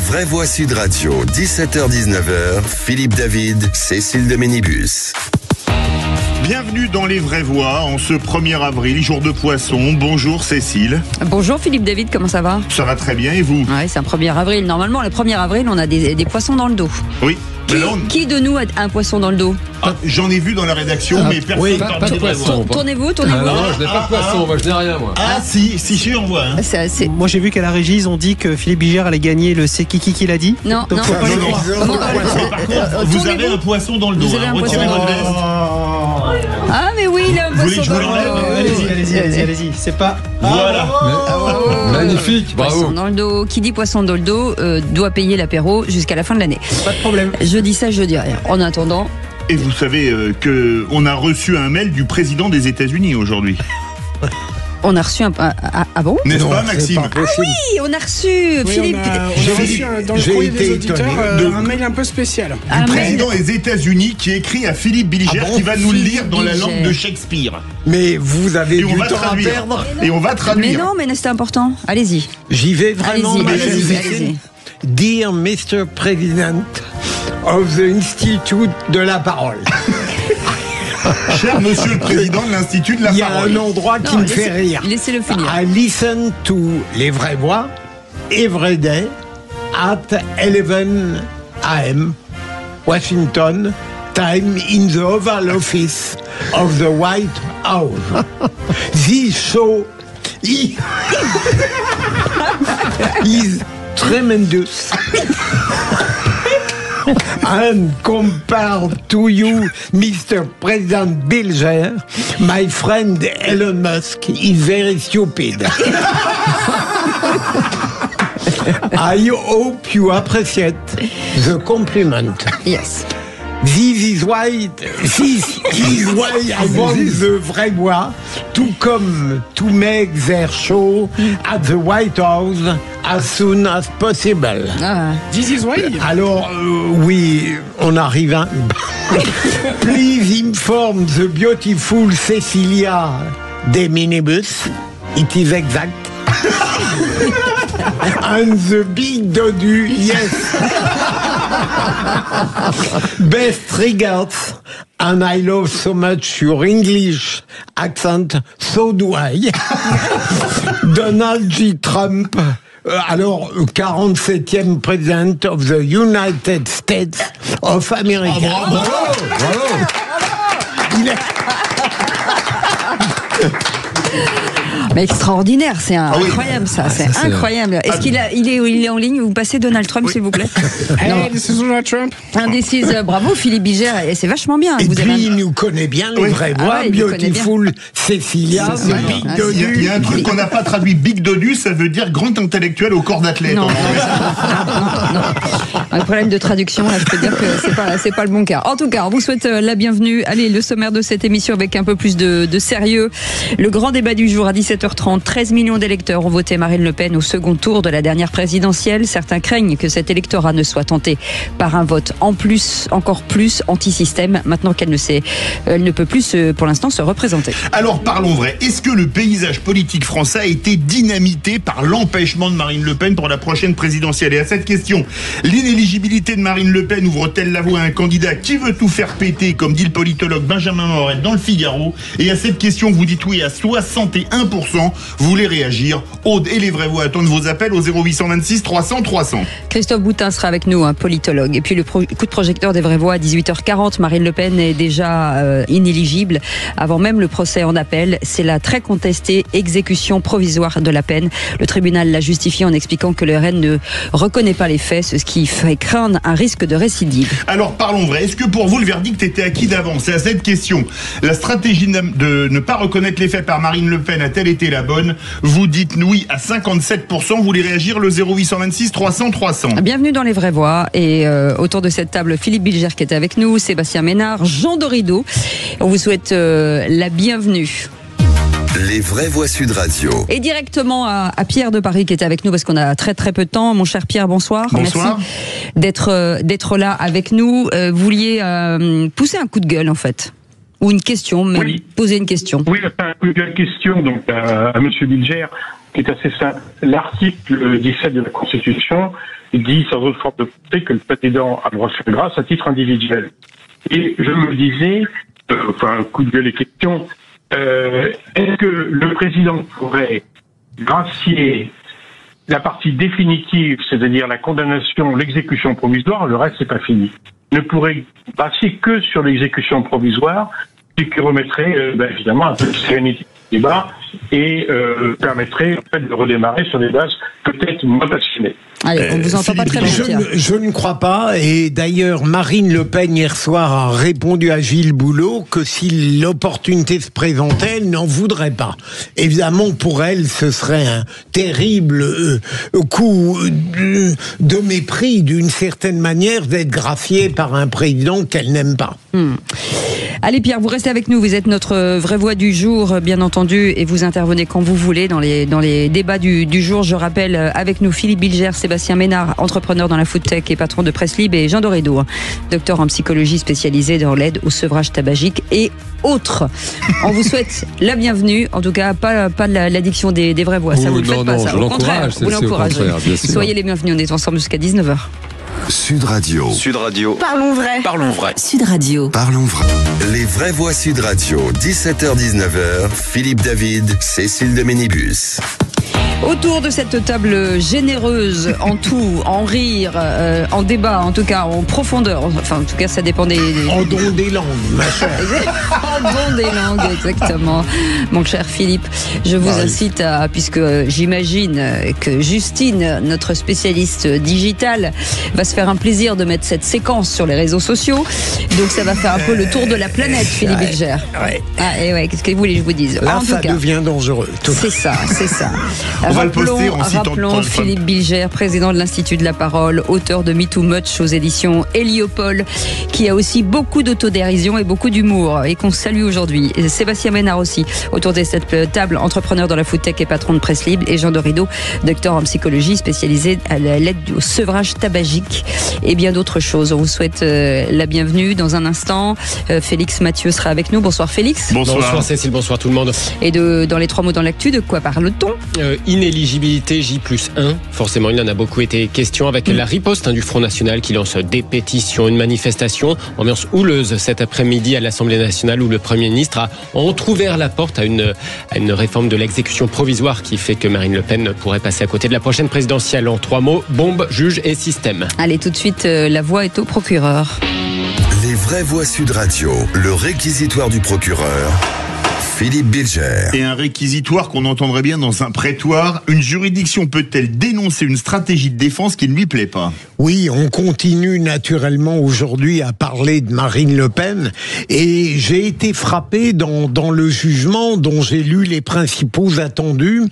vraies voix Sud Radio, 17h-19h, Philippe David, Cécile de Ménibus. Bienvenue dans Les Vraies Voix, en ce 1er avril, jour de poisson. Bonjour Cécile. Bonjour Philippe David, comment ça va? Ça va très bien, et vous? Oui, c'est un 1er avril. Normalement, le 1er avril, on a des poissons dans le dos. Oui. Qui de nous a un poisson dans le dos? J'en ai vu dans la rédaction, mais personne oui, parle pas de poisson. Tournez-vous. Non, je n'ai pas de poisson, moi je n'ai rien, moi. Si, on voit. Hein. Moi j'ai vu qu'à la régie, ils ont dit que Philippe Bigère allait gagner le C'est qui l'a dit. Non, donc faut pas les croire. Par contre, vous avez un poisson dans le dos. Vous avez un Retirez poisson votre veste. Ah, mais oui, il a un voulez poisson que je vous dans le dos. Allez-y. C'est pas. Voilà. Magnifique, bravo. Poisson dans le dos. Qui dit poisson dans le dos doit payer l'apéro jusqu'à la fin de l'année. Pas de problème. Je dis ça, je dis rien. En attendant. Et vous savez qu'on a reçu un mail du président des États-Unis aujourd'hui. On a reçu ah bon? N'est-ce pas, Maxime? Oui, on a reçu Philippe. On a reçu dans le courrier des auditeurs un mail un peu spécial. Du président des États-Unis qui écrit à Philippe Bilger qui va nous le lire dans la langue de Shakespeare. Mais vous avez du temps à traduire. perdre. Et on va traduire. Mais non, mais c'est important. Allez-y. J'y vais vraiment. Allez-y. Dear Mr. President of the Institute de la Parole. Cher Monsieur le Président de l'Institut de la Parole. Il y a un endroit qui me fait rire. Laissez-le finir. I listen to Les Vraies Voix every day at 11 a.m. Washington time in the Oval Office of the White House. This show is tremendous. And compared to you, Mr. President Bilger, my friend Elon Musk is very stupid. I hope you appreciate the compliment. Yes. This is why I want the Vraies Voix to come to make their show at the White House as soon as possible. This is why. Alors, oui, on arrive à... Please inform the beautiful Cecilia de Minibus. It is exact. And the big Dodu, yes. Best regards, and I love so much your English accent, so do I. Donald J. Trump, alors 47e President of the United States of America. Bravo. Mais extraordinaire, c'est incroyable ça, c'est incroyable. Est-ce qu'il est en ligne? Vous passez Donald Trump, s'il vous plaît? Hey, this is Donald Trump. Bravo Philippe Bigger, et c'est vachement bien. Et puis il nous connaît bien les vraies voix, beautiful Cecilia, Big Dodu. Il y a un truc qu'on n'a pas traduit. Big Dodu, ça veut dire grand intellectuel au corps d'athlète. Non. Un problème de traduction, là, je peux dire que c'est pas le bon cas. En tout cas, on vous souhaite la bienvenue. Allez, le sommaire de cette émission avec un peu plus de sérieux. Le grand débat du jour à 17h30. 13 millions d'électeurs ont voté Marine Le Pen au second tour de la dernière présidentielle. Certains craignent que cet électorat ne soit tenté par un vote encore plus anti-système, maintenant qu'elle ne peut plus pour l'instant se représenter. Alors parlons vrai. Est-ce que le paysage politique français a été dynamité par l'empêchement de Marine Le Pen pour la prochaine présidentielle? Et à cette question, l'inéligibilité de Marine Le Pen ouvre-t-elle la voie à un candidat qui veut tout faire péter, comme dit le politologue Benjamin Morel dans le Figaro? Et à cette question, vous dites oui à 61%. Vous voulez réagir? Aude et Les Vraies Voix attendent vos appels au 0826 300 300. Christophe Boutin sera avec nous, un politologue. Et puis le coup de projecteur des Vraies Voix à 18h40. Marine Le Pen est déjà inéligible avant même le procès en appel. C'est la très contestée exécution provisoire de la peine. Le tribunal l'a justifié en expliquant que le RN ne reconnaît pas les faits, ce qui fait craindre un risque de récidive. Alors parlons vrai. Est-ce que pour vous le verdict était acquis d'avance? C'est à cette question. La stratégie de ne pas reconnaître les faits par Marine Le Pen a-t-elle été la bonne? Vous dites oui à 57%. Vous voulez réagir? Le 0826 300 300. Bienvenue dans Les Vraies Voix. Et autour de cette table, Philippe Bilger qui est avec nous, Sébastien Ménard, Jean Dorido. On vous souhaite la bienvenue. Les Vraies Voix Sud Radio. Et directement à Pierre de Paris qui est avec nous parce qu'on a très très peu de temps. Mon cher Pierre, bonsoir. Bonsoir. Merci d'être là avec nous. Vous vouliez pousser un coup de gueule en fait. Ou une question, mais poser une question. Oui, un coup de gueule question donc à M. Bilger, qui est assez simple. L'article 17 de la Constitution dit sans autre forme de pensée que le président a le droit de faire grâce à titre individuel. Et je me disais, coup de gueule et question, est-ce que le président pourrait gracier la partie définitive, c'est-à-dire la condamnation, l'exécution provisoire, le reste c'est pas fini, ne pourrait passer que sur l'exécution provisoire, ce qui remettrait évidemment un peu de sérénité au débat et permettrait en fait de redémarrer sur des bases peut-être moins passionnées. Allez, on vous entend pas très bien. Je ne crois pas, et d'ailleurs Marine Le Pen hier soir a répondu à Gilles Boulot que si l'opportunité se présentait, elle n'en voudrait pas. Évidemment, pour elle, ce serait un terrible coup de mépris, d'une certaine manière, d'être graciée par un président qu'elle n'aime pas. Allez Pierre, vous restez avec nous, vous êtes notre vraie voix du jour, bien entendu, et vous intervenez quand vous voulez dans les débats du jour. Je rappelle avec nous Philippe Bilger, Sébastien Ménard, entrepreneur dans la food tech et patron de Presse Libre, et Jean Dorido, docteur en psychologie spécialisé dans l'aide au sevrage tabagique et autres. On vous souhaite la bienvenue, en tout cas pas de l'addiction des vraies voix, ça vous le faites pas, ça. Au contraire, vous l'encouragez. Soyez les bienvenus, on est ensemble jusqu'à 19h. Sud Radio. Sud Radio. Parlons vrai. Parlons vrai. Sud Radio. Parlons vrai. Les vraies voix Sud Radio. 17h-19h. Philippe David, Cécile de Ménibus. Autour de cette table généreuse, en tout, en rire, en débat, en tout cas en profondeur, enfin en tout cas ça dépend des... En don des langues, ma chère. En don des langues, exactement. Mon cher Philippe, je vous incite à, puisque j'imagine que Justine, notre spécialiste digitale, va se faire un plaisir de mettre cette séquence sur les réseaux sociaux, donc ça va faire un peu le tour de la planète, Philippe Bilger. Ah, et ouais, qu'est-ce que vous voulez que je vous dise? Là, en ça tout cas, devient dangereux. C'est ça, c'est ça. On va le poster en citant Rappelons Philippe Bilger, président de l'Institut de la Parole, auteur de Me Too Much aux éditions Héliopole, qui a aussi beaucoup d'autodérision et beaucoup d'humour et qu'on salue aujourd'hui. Et Sébastien Ménard aussi, autour de cette table, entrepreneur dans la food tech et patron de Presse Libre, et Jean Dorido, docteur en psychologie spécialisé à l'aide au sevrage tabagique et bien d'autres choses. On vous souhaite la bienvenue dans un instant. Félix Mathieu sera avec nous. Bonsoir Félix. Bonsoir Cécile, bonsoir tout le monde. Et dans les 3 mots dans l'actu, de quoi parle-t-on? Inéligibilité J+1, forcément il en a beaucoup été question avec la riposte du Front National qui lance des pétitions, une manifestation, ambiance houleuse cet après-midi à l'Assemblée nationale où le Premier ministre a entrouvert la porte à une réforme de l'exécution provisoire qui fait que Marine Le Pen pourrait passer à côté de la prochaine présidentielle. En 3 mots, bombe, juge et système. Allez, tout de suite, la voix est au procureur. Les vraies voix Sud Radio, le réquisitoire du procureur. Philippe Bilger. Et un réquisitoire qu'on entendrait bien dans un prétoire. Une juridiction peut-elle dénoncer une stratégie de défense qui ne lui plaît pas? Oui, on continue naturellement aujourd'hui à parler de Marine Le Pen et j'ai été frappé dans le jugement dont j'ai lu les principaux attendus,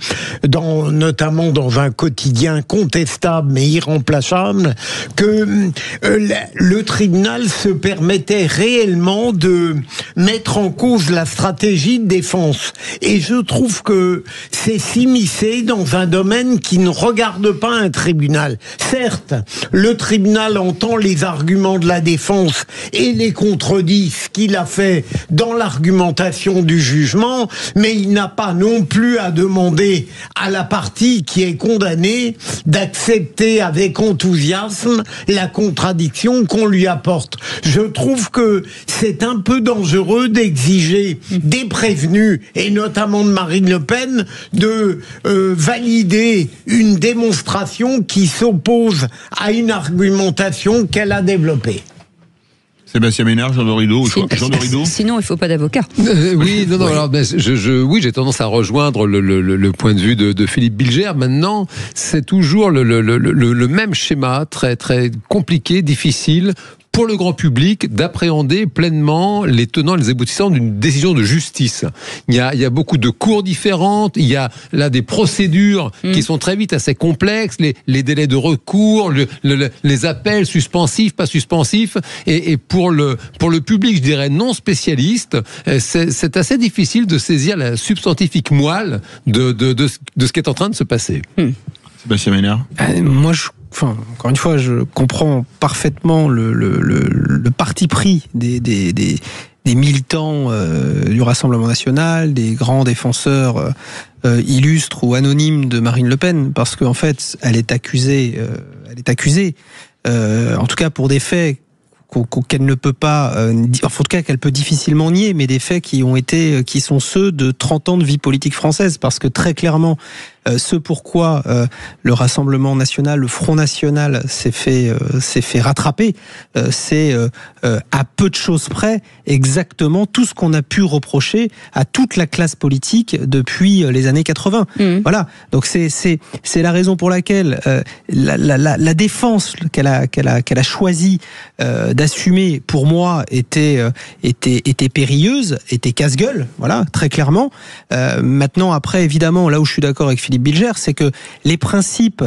notamment dans un quotidien contestable mais irremplaçable, que le tribunal se permettait réellement de mettre en cause la stratégie de défense. Et je trouve que c'est s'immiscer dans un domaine qui ne regarde pas un tribunal. Certes, le tribunal entend les arguments de la défense et les contredit, ce qu'il a fait dans l'argumentation du jugement, mais il n'a pas non plus à demander à la partie qui est condamnée d'accepter avec enthousiasme la contradiction qu'on lui apporte. Je trouve que c'est un peu dangereux d'exiger des prévenus, et notamment de Marine Le Pen, de valider une démonstration qui s'oppose à une argumentation qu'elle a développée. Sébastien Ménard, Jean Dorido. Sinon, il ne faut pas d'avocat. Oui, non, oui. Alors, oui, j'ai tendance à rejoindre le point de vue de Philippe Bilger. Maintenant, c'est toujours le même schéma, très, très compliqué, difficile, pour le grand public d'appréhender pleinement les tenants et les aboutissants d'une décision de justice. Il y a beaucoup de cours différentes, il y a là des procédures qui sont très vite assez complexes, les délais de recours, les appels suspensifs, pas suspensifs, et pour le public, je dirais non spécialiste, c'est assez difficile de saisir la substantifique moelle de ce qui est en train de se passer. Sébastien Ménard. Encore une fois, je comprends parfaitement le parti pris des militants du Rassemblement national, des grands défenseurs illustres ou anonymes de Marine Le Pen, parce qu'en fait, elle est accusée elle est accusée, en tout cas pour des faits qu'elle ne peut pas, en tout cas qu'elle peut difficilement nier, mais des faits qui sont ceux de 30 ans de vie politique française, parce que très clairement, ce pourquoi le Rassemblement national, le Front national s'est fait rattraper, c'est à peu de choses près exactement tout ce qu'on a pu reprocher à toute la classe politique depuis les années 80. Voilà. Donc c'est la raison pour laquelle la défense qu'elle a choisi d'assumer, pour moi, était périlleuse, était casse-gueule. Voilà, très clairement. Maintenant, après, évidemment, là où je suis d'accord avec Philippe Bilger, c'est que les principes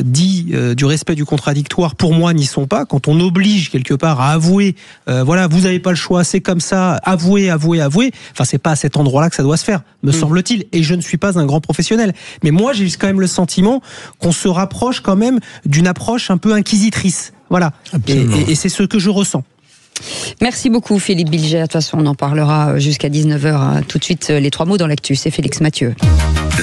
dits du respect du contradictoire, pour moi, n'y sont pas. Quand on oblige quelque part à avouer, voilà, vous n'avez pas le choix, c'est comme ça, avouez. Enfin, c'est pas à cet endroit-là que ça doit se faire, me semble-t-il. Et je ne suis pas un grand professionnel. Mais moi, j'ai quand même le sentiment qu'on se rapproche quand même d'une approche un peu inquisitrice. Voilà. Et c'est ce que je ressens. Merci beaucoup Philippe Bilger. De toute façon, on en parlera jusqu'à 19h. Tout de suite, les 3 mots dans l'actu. C'est Félix Mathieu.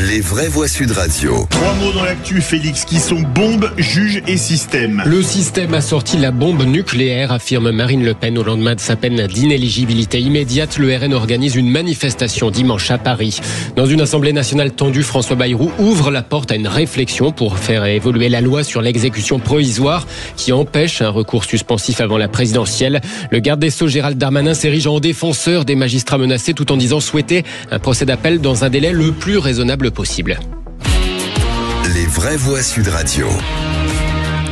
Les vraies voix Sud Radio. 3 mots dans l'actu, Félix, qui sont bombe, juge et système. Le système a sorti la bombe nucléaire, affirme Marine Le Pen au lendemain de sa peine d'inéligibilité immédiate. Le RN organise une manifestation dimanche à Paris. Dans une assemblée nationale tendue, François Bayrou ouvre la porte à une réflexion pour faire évoluer la loi sur l'exécution provisoire qui empêche un recours suspensif avant la présidentielle. Le garde des Sceaux Gérald Darmanin s'érige en défenseur des magistrats menacés tout en disant souhaiter un procès d'appel dans un délai le plus raisonnable possible. Les vraies voix Sud Radio.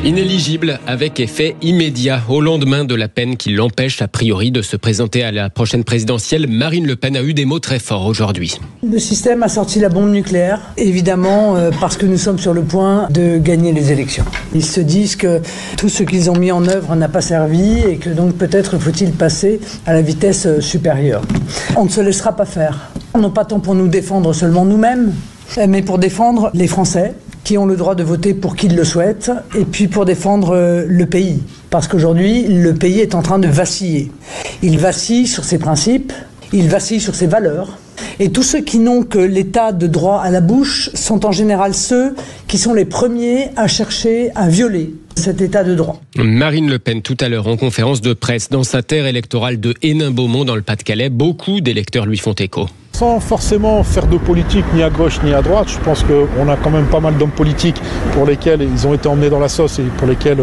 Inéligible avec effet immédiat. Au lendemain de la peine qui l'empêche a priori de se présenter à la prochaine présidentielle, Marine Le Pen a eu des mots très forts aujourd'hui. Le système a sorti la bombe nucléaire, évidemment parce que nous sommes sur le point de gagner les élections. Ils se disent que tout ce qu'ils ont mis en œuvre n'a pas servi et que donc peut-être faut-il passer à la vitesse supérieure. On ne se laissera pas faire. Non pas tant pour nous défendre seulement nous-mêmes, mais pour défendre les Français qui ont le droit de voter pour qui ils le souhaitent, et puis pour défendre le pays. Parce qu'aujourd'hui, le pays est en train de vaciller. Il vacille sur ses principes, il vacille sur ses valeurs, et tous ceux qui n'ont que l'état de droit à la bouche sont en général ceux qui sont les premiers à chercher à violer cet état de droit. Marine Le Pen tout à l'heure en conférence de presse dans sa terre électorale de Hénin-Beaumont dans le Pas-de-Calais. Beaucoup d'électeurs lui font écho. Sans forcément faire de politique ni à gauche ni à droite, je pense qu'on a quand même pas mal d'hommes politiques pour lesquels ils ont été emmenés dans la sauce et pour lesquels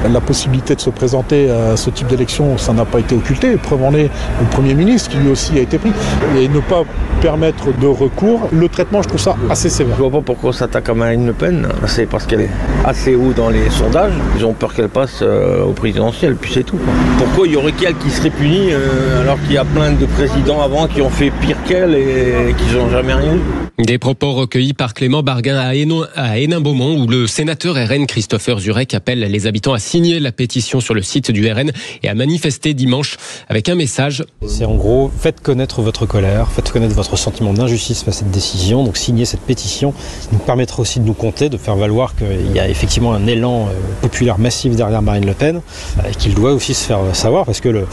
la possibilité de se présenter à ce type d'élection, ça n'a pas été occulté. Preuve en est le Premier ministre qui lui aussi a été pris. Et ne pas permettre de recours, le traitement, je trouve ça assez sévère. Je vois pas pourquoi on s'attaque à Marine Le Pen. C'est parce qu'elle est assez haut dans les sondages. Ils ont peur qu'elle passe au présidentiel, puis c'est tout. Pourquoi il y aurait qu'elle qui serait punie alors qu'il y a plein de présidents avant qui ont fait pire qu'elle et qui n'ont jamais rien eu. Des propos recueillis par Clément Barguin à Hénin-Beaumont où le sénateur RN Christopher Zurek appelle les habitants à signer la pétition sur le site du RN et à manifester dimanche avec un message. C'est en gros, faites connaître votre colère, faites connaître votre sentiment d'injustice face à cette décision, donc signez cette pétition. Ça nous permettra aussi de nous compter, de faire valoir qu'il y a effectivement un élan populaire massif derrière Marine Le Pen et qu'il doit aussi se faire savoir parce que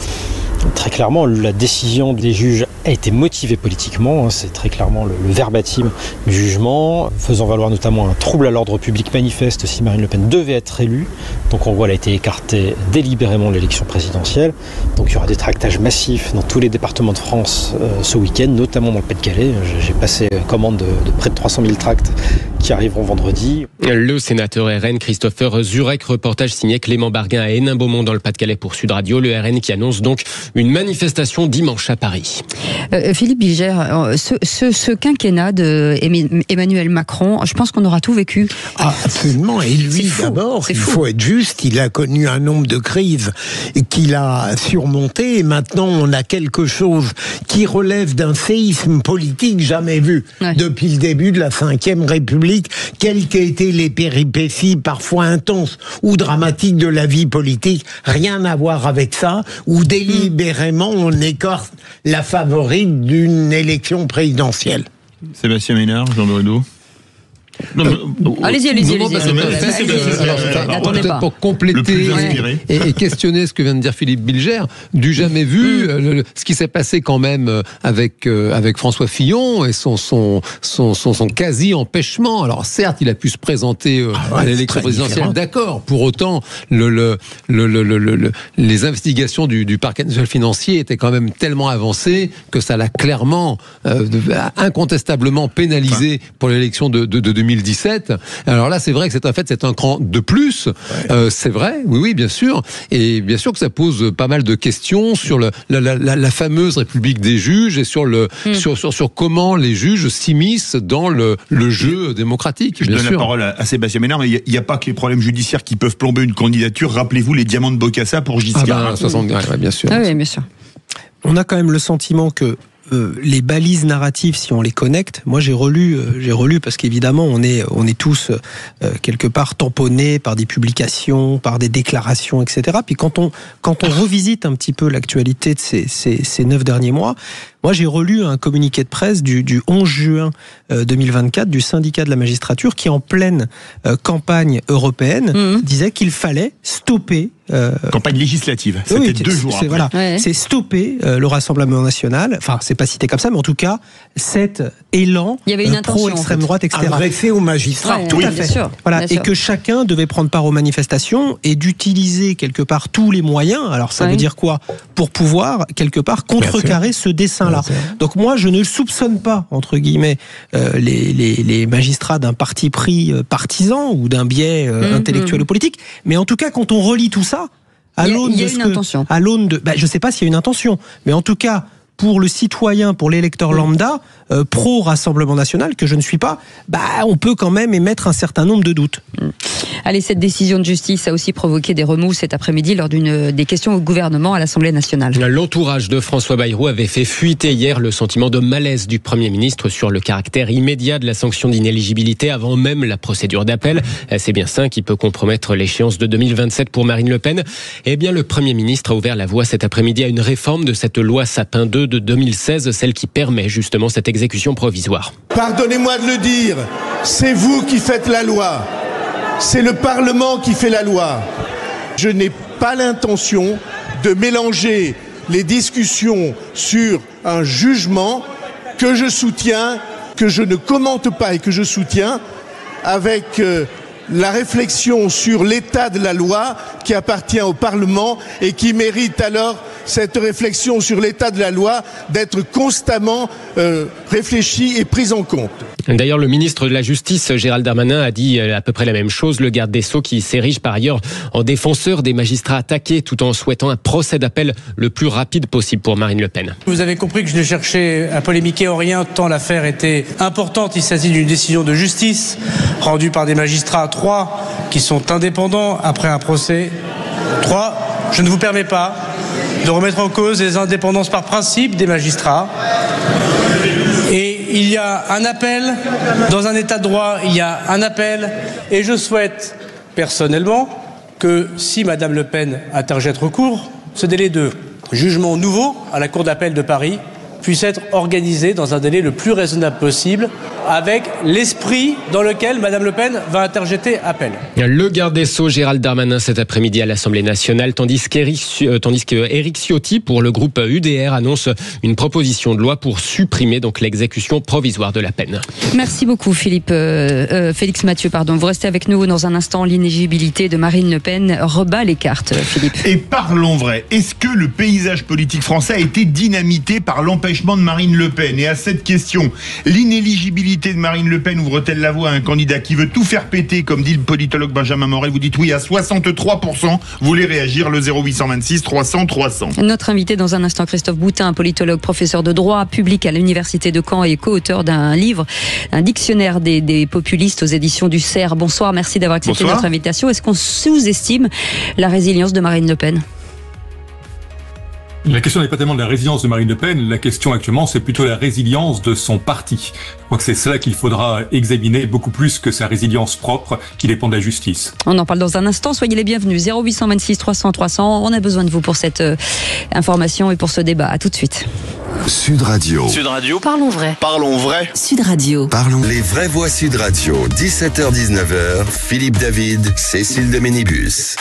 très clairement, la décision des juges a été motivée politiquement. C'est très clairement le verbatim du jugement, faisant valoir notamment un trouble à l'ordre public manifeste si Marine Le Pen devait être élue. Donc en gros, elle a été écartée délibérément de l'élection présidentielle. Donc il y aura des tractages massifs dans tous les départements de France ce week-end, notamment dans le Pas-de-Calais. J'ai passé commande de près de 300 000 tracts qui arriveront vendredi. Le sénateur RN Christopher Zurek, reportage signé Clément Barguin à Hénin-Beaumont dans le Pas-de-Calais pour Sud Radio. Le RN qui annonce donc une manifestation dimanche à Paris. Philippe Bilger, ce quinquennat d'Emmanuel Macron, je pense qu'on aura tout vécu. Ah, absolument. Et lui, d'abord, il faut être juste, il a connu un nombre de crises qu'il a surmonté et maintenant on a quelque chose qui relève d'un séisme politique jamais vu depuis le début de la Ve République, quelles qu'aient été les péripéties parfois intenses ou dramatiques de la vie politique, rien à voir avec ça, où délibérément on écorce la favorite d'une élection présidentielle. Sébastien Ménard, Jean Doredo. Allez-y. N'attendez pas. Pour compléter et questionner ce que vient de dire Philippe Bilger, du jamais vu, ce qui s'est passé quand même avec François Fillon et son quasi-empêchement. Alors certes, il a pu se présenter à l'élection présidentielle, d'accord. Pour autant, les investigations du parquet national financier étaient quand même tellement avancées que ça l'a clairement, incontestablement pénalisé pour l'élection de 2017. Alors là, c'est vrai que c'est un cran de plus. C'est vrai, oui, bien sûr. Et bien sûr que ça pose pas mal de questions sur la fameuse République des juges et sur comment les juges s'immiscent dans le jeu démocratique. Je donne la parole à Sébastien Ménard, mais il n'y a pas que les problèmes judiciaires qui peuvent plomber une candidature. Rappelez-vous les diamants de Bokassa pour Giscard. 60, bien sûr. Oui, bien sûr. On a quand même le sentiment que les balises narratives, si on les connecte, moi j'ai relu parce qu'évidemment on est tous quelque part tamponnés par des publications, par des déclarations, etc. Puis quand on revisite un petit peu l'actualité de ces 9 derniers mois, moi j'ai relu un communiqué de presse du 11 juin 2024 du syndicat de la magistrature qui en pleine campagne européenne disait qu'il fallait stopper campagne législative. C'était 2 jours après. Voilà, c'est stopper le Rassemblement national. Enfin, c'est pas cité comme ça, mais en tout cas, cet élan pro-extrême droite, etc. Adressé aux magistrats. Tout à fait. Bien sûr, voilà, et que chacun devait prendre part aux manifestations et d'utiliser quelque part tous les moyens. Alors, ça veut dire quoi ? Pour pouvoir quelque part contrecarrer ce dessin-là. Donc moi, je ne soupçonne pas entre guillemets les magistrats d'un parti pris partisan ou d'un biais intellectuel ou politique, mais en tout cas, quand on relit tout ça, à l'aune de je sais pas s'il y a une intention, mais en tout cas pour le citoyen, pour l'électeur lambda, pro-Rassemblement National, que je ne suis pas, on peut quand même émettre un certain nombre de doutes. Allez, cette décision de justice a aussi provoqué des remous cet après-midi lors des questions au gouvernement à l'Assemblée nationale. L'entourage de François Bayrou avait fait fuiter hier le sentiment de malaise du Premier ministre sur le caractère immédiat de la sanction d'inéligibilité avant même la procédure d'appel. C'est bien ça qui peut compromettre l'échéance de 2027 pour Marine Le Pen. Eh bien, le Premier ministre a ouvert la voie cet après-midi à une réforme de cette loi Sapin 2 de 2016, celle qui permet justement cette exécution provisoire. Pardonnez-moi de le dire, c'est vous qui faites la loi. C'est le Parlement qui fait la loi. Je n'ai pas l'intention de mélanger les discussions sur un jugement que je soutiens, que je ne commente pas et que je soutiens, avec la réflexion sur l'état de la loi qui appartient au Parlement et qui mérite alors cette réflexion sur l'état de la loi d'être constamment réfléchie et prise en compte. D'ailleurs, le ministre de la Justice, Gérald Darmanin, a dit à peu près la même chose. Le garde des Sceaux qui s'érige par ailleurs en défenseur des magistrats attaqués tout en souhaitant un procès d'appel le plus rapide possible pour Marine Le Pen. Vous avez compris que je ne cherchais à polémiquer en rien tant l'affaire était importante. Il s'agit d'une décision de justice rendue par des magistrats 3 qui sont indépendants après un procès. 3, je ne vous permets pas de remettre en cause les indépendances par principe des magistrats. Et il y a un appel, dans un état de droit, il y a un appel, et je souhaite personnellement que si Madame Le Pen interjette recours, ce délai de jugement nouveau à la Cour d'appel de Paris puisse être organisé dans un délai le plus raisonnable possible, avec l'esprit dans lequel Madame Le Pen va interjeter appel. Le garde des Sceaux, Gérald Darmanin, cet après-midi à l'Assemblée nationale, tandis qu'Éric Ciotti, pour le groupe UDR, annonce une proposition de loi pour supprimer donc l'exécution provisoire de la peine. Merci beaucoup, Félix Mathieu. Vous restez avec nous dans un instant. L'inéligibilité de Marine Le Pen rebat les cartes, Philippe. Et parlons vrai. Est-ce que le paysage politique français a été dynamité par l'empêchement de Marine Le Pen? Et à cette question, l'inéligibilité de Marine Le Pen ouvre-t-elle la voie à un candidat qui veut tout faire péter, comme dit le politologue Benjamin Morel? Vous dites oui à 63%. Vous voulez réagir, le 0826 300 300. Notre invité dans un instant, Christophe Boutin, politologue, professeur de droit public à l'Université de Caen et co-auteur d'un livre, un dictionnaire des populistes aux éditions du CERF. Bonsoir, merci d'avoir accepté notre invitation. Est-ce qu'on sous-estime la résilience de Marine Le Pen? La question n'est pas tellement de la résilience de Marine Le Pen, la question actuellement c'est plutôt la résilience de son parti. Je crois que c'est cela qu'il faudra examiner beaucoup plus que sa résilience propre qui dépend de la justice. On en parle dans un instant, soyez les bienvenus. 0826 300 300, on a besoin de vous pour cette information et pour ce débat. À tout de suite. Sud Radio. Sud Radio. Parlons vrai. Parlons vrai. Sud Radio. Parlons les vraies voix Sud Radio. 17h-19h, Philippe David, Cécile de Ménibus.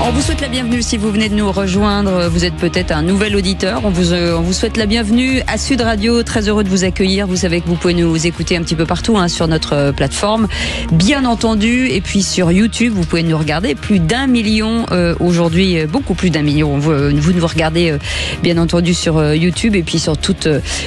On vous souhaite la bienvenue si vous venez de nous rejoindre. Vous êtes peut-être un nouvel auditeur. On vous souhaite la bienvenue à Sud Radio. Très heureux de vous accueillir. Vous savez que vous pouvez nous écouter un petit peu partout sur notre plateforme, bien entendu. Et puis sur YouTube, vous pouvez nous regarder. Plus d'1 million aujourd'hui, beaucoup plus d'1 million. Vous nous regardez bien entendu sur YouTube et puis sur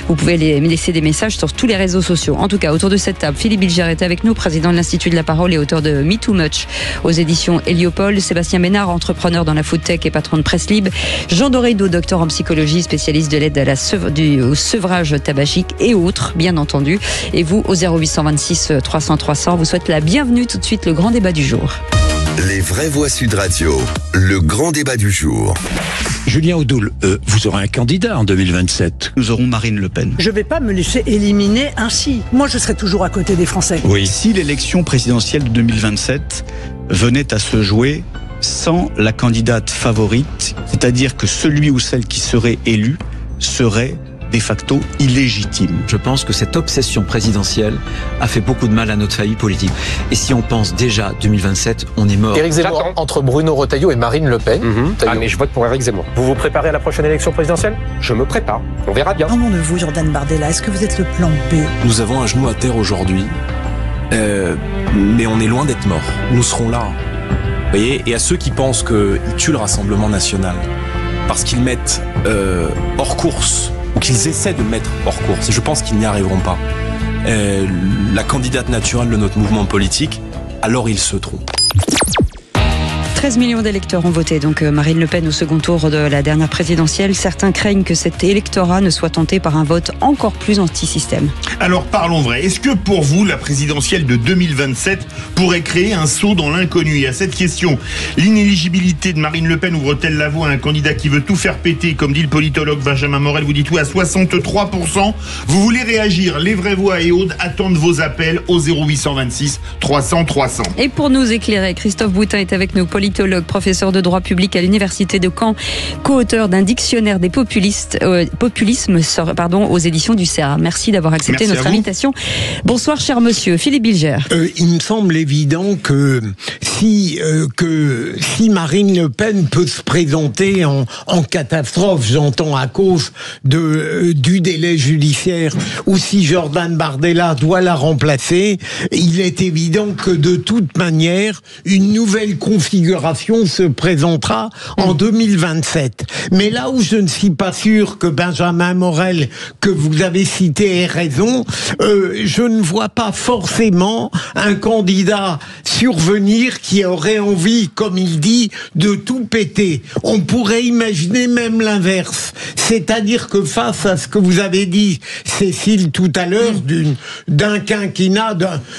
vous pouvez laisser des messages sur tous les réseaux sociaux. En tout cas, autour de cette table, Philippe Bilger est avec nous, président de l'Institut de la Parole et auteur de Me Too Much aux éditions Héliopold. Sébastien Ménard, entrepreneur dans la food tech et patron de Presse Libre. Jean Dorédo, docteur en psychologie, spécialiste de l'aide au sevrage tabagique et autres, bien entendu. Et vous, au 0826 300 300, vous souhaite la bienvenue. Tout de suite, le grand débat du jour. Les vraies voix Sud Radio, le grand débat du jour. Julien Audoul, vous aurez un candidat en 2027. Nous aurons Marine Le Pen. Je ne vais pas me laisser éliminer ainsi. Moi, je serai toujours à côté des Français. Oui. Si l'élection présidentielle de 2027 venait à se jouer sans la candidate favorite, c'est-à-dire que celui ou celle qui serait élu serait de facto illégitime. Je pense que cette obsession présidentielle a fait beaucoup de mal à notre famille politique. Et si on pense déjà 2027, on est mort. Éric Zemmour entre Bruno Retailleau et Marine Le Pen. Ah mais je vote pour Éric Zemmour. Vous vous préparez à la prochaine élection présidentielle ? Je me prépare. On verra bien. Parlons de vous, Jordan Bardella. Est-ce que vous êtes le plan B ? Nous avons un genou à terre aujourd'hui, mais on est loin d'être mort. Nous serons là. Vous voyez ? Et à ceux qui pensent qu'ils tuent le Rassemblement national parce qu'ils mettent hors course, ou qu'ils essaient de mettre hors course, je pense qu'ils n'y arriveront pas, la candidate naturelle de notre mouvement politique, alors ils se trompent. 13 millions d'électeurs ont voté donc Marine Le Pen au second tour de la dernière présidentielle. Certains craignent que cet électorat ne soit tenté par un vote encore plus anti-système. Alors parlons vrai. Est-ce que pour vous, la présidentielle de 2027 pourrait créer un saut dans l'inconnu ? Et à cette question, l'inéligibilité de Marine Le Pen ouvre-t-elle la voie à un candidat qui veut tout faire péter ? Comme dit le politologue Benjamin Morel, vous dites oui à 63%. Vous voulez réagir ? Les vraies voix et Aude attendent vos appels au 0826 300 300. Et pour nous éclairer, Christophe Boutin est avec nous, politologue, professeur de droit public à l'université de Caen, co-auteur d'un dictionnaire des populismes aux éditions du CERA. Merci d'avoir accepté notre invitation. Bonsoir cher monsieur. Philippe Bilger. Il me semble évident que si Marine Le Pen peut se présenter en catastrophe, j'entends à cause du délai judiciaire, ou si Jordan Bardella doit la remplacer, il est évident que de toute manière, une nouvelle configuration se présentera en 2027. Mais là où je ne suis pas sûr que Benjamin Morel, que vous avez cité, ait raison, je ne vois pas forcément un candidat survenir qui aurait envie, comme il dit, de tout péter. On pourrait imaginer même l'inverse. C'est-à-dire que face à ce que vous avez dit, Cécile, tout à l'heure, d'un quinquennat,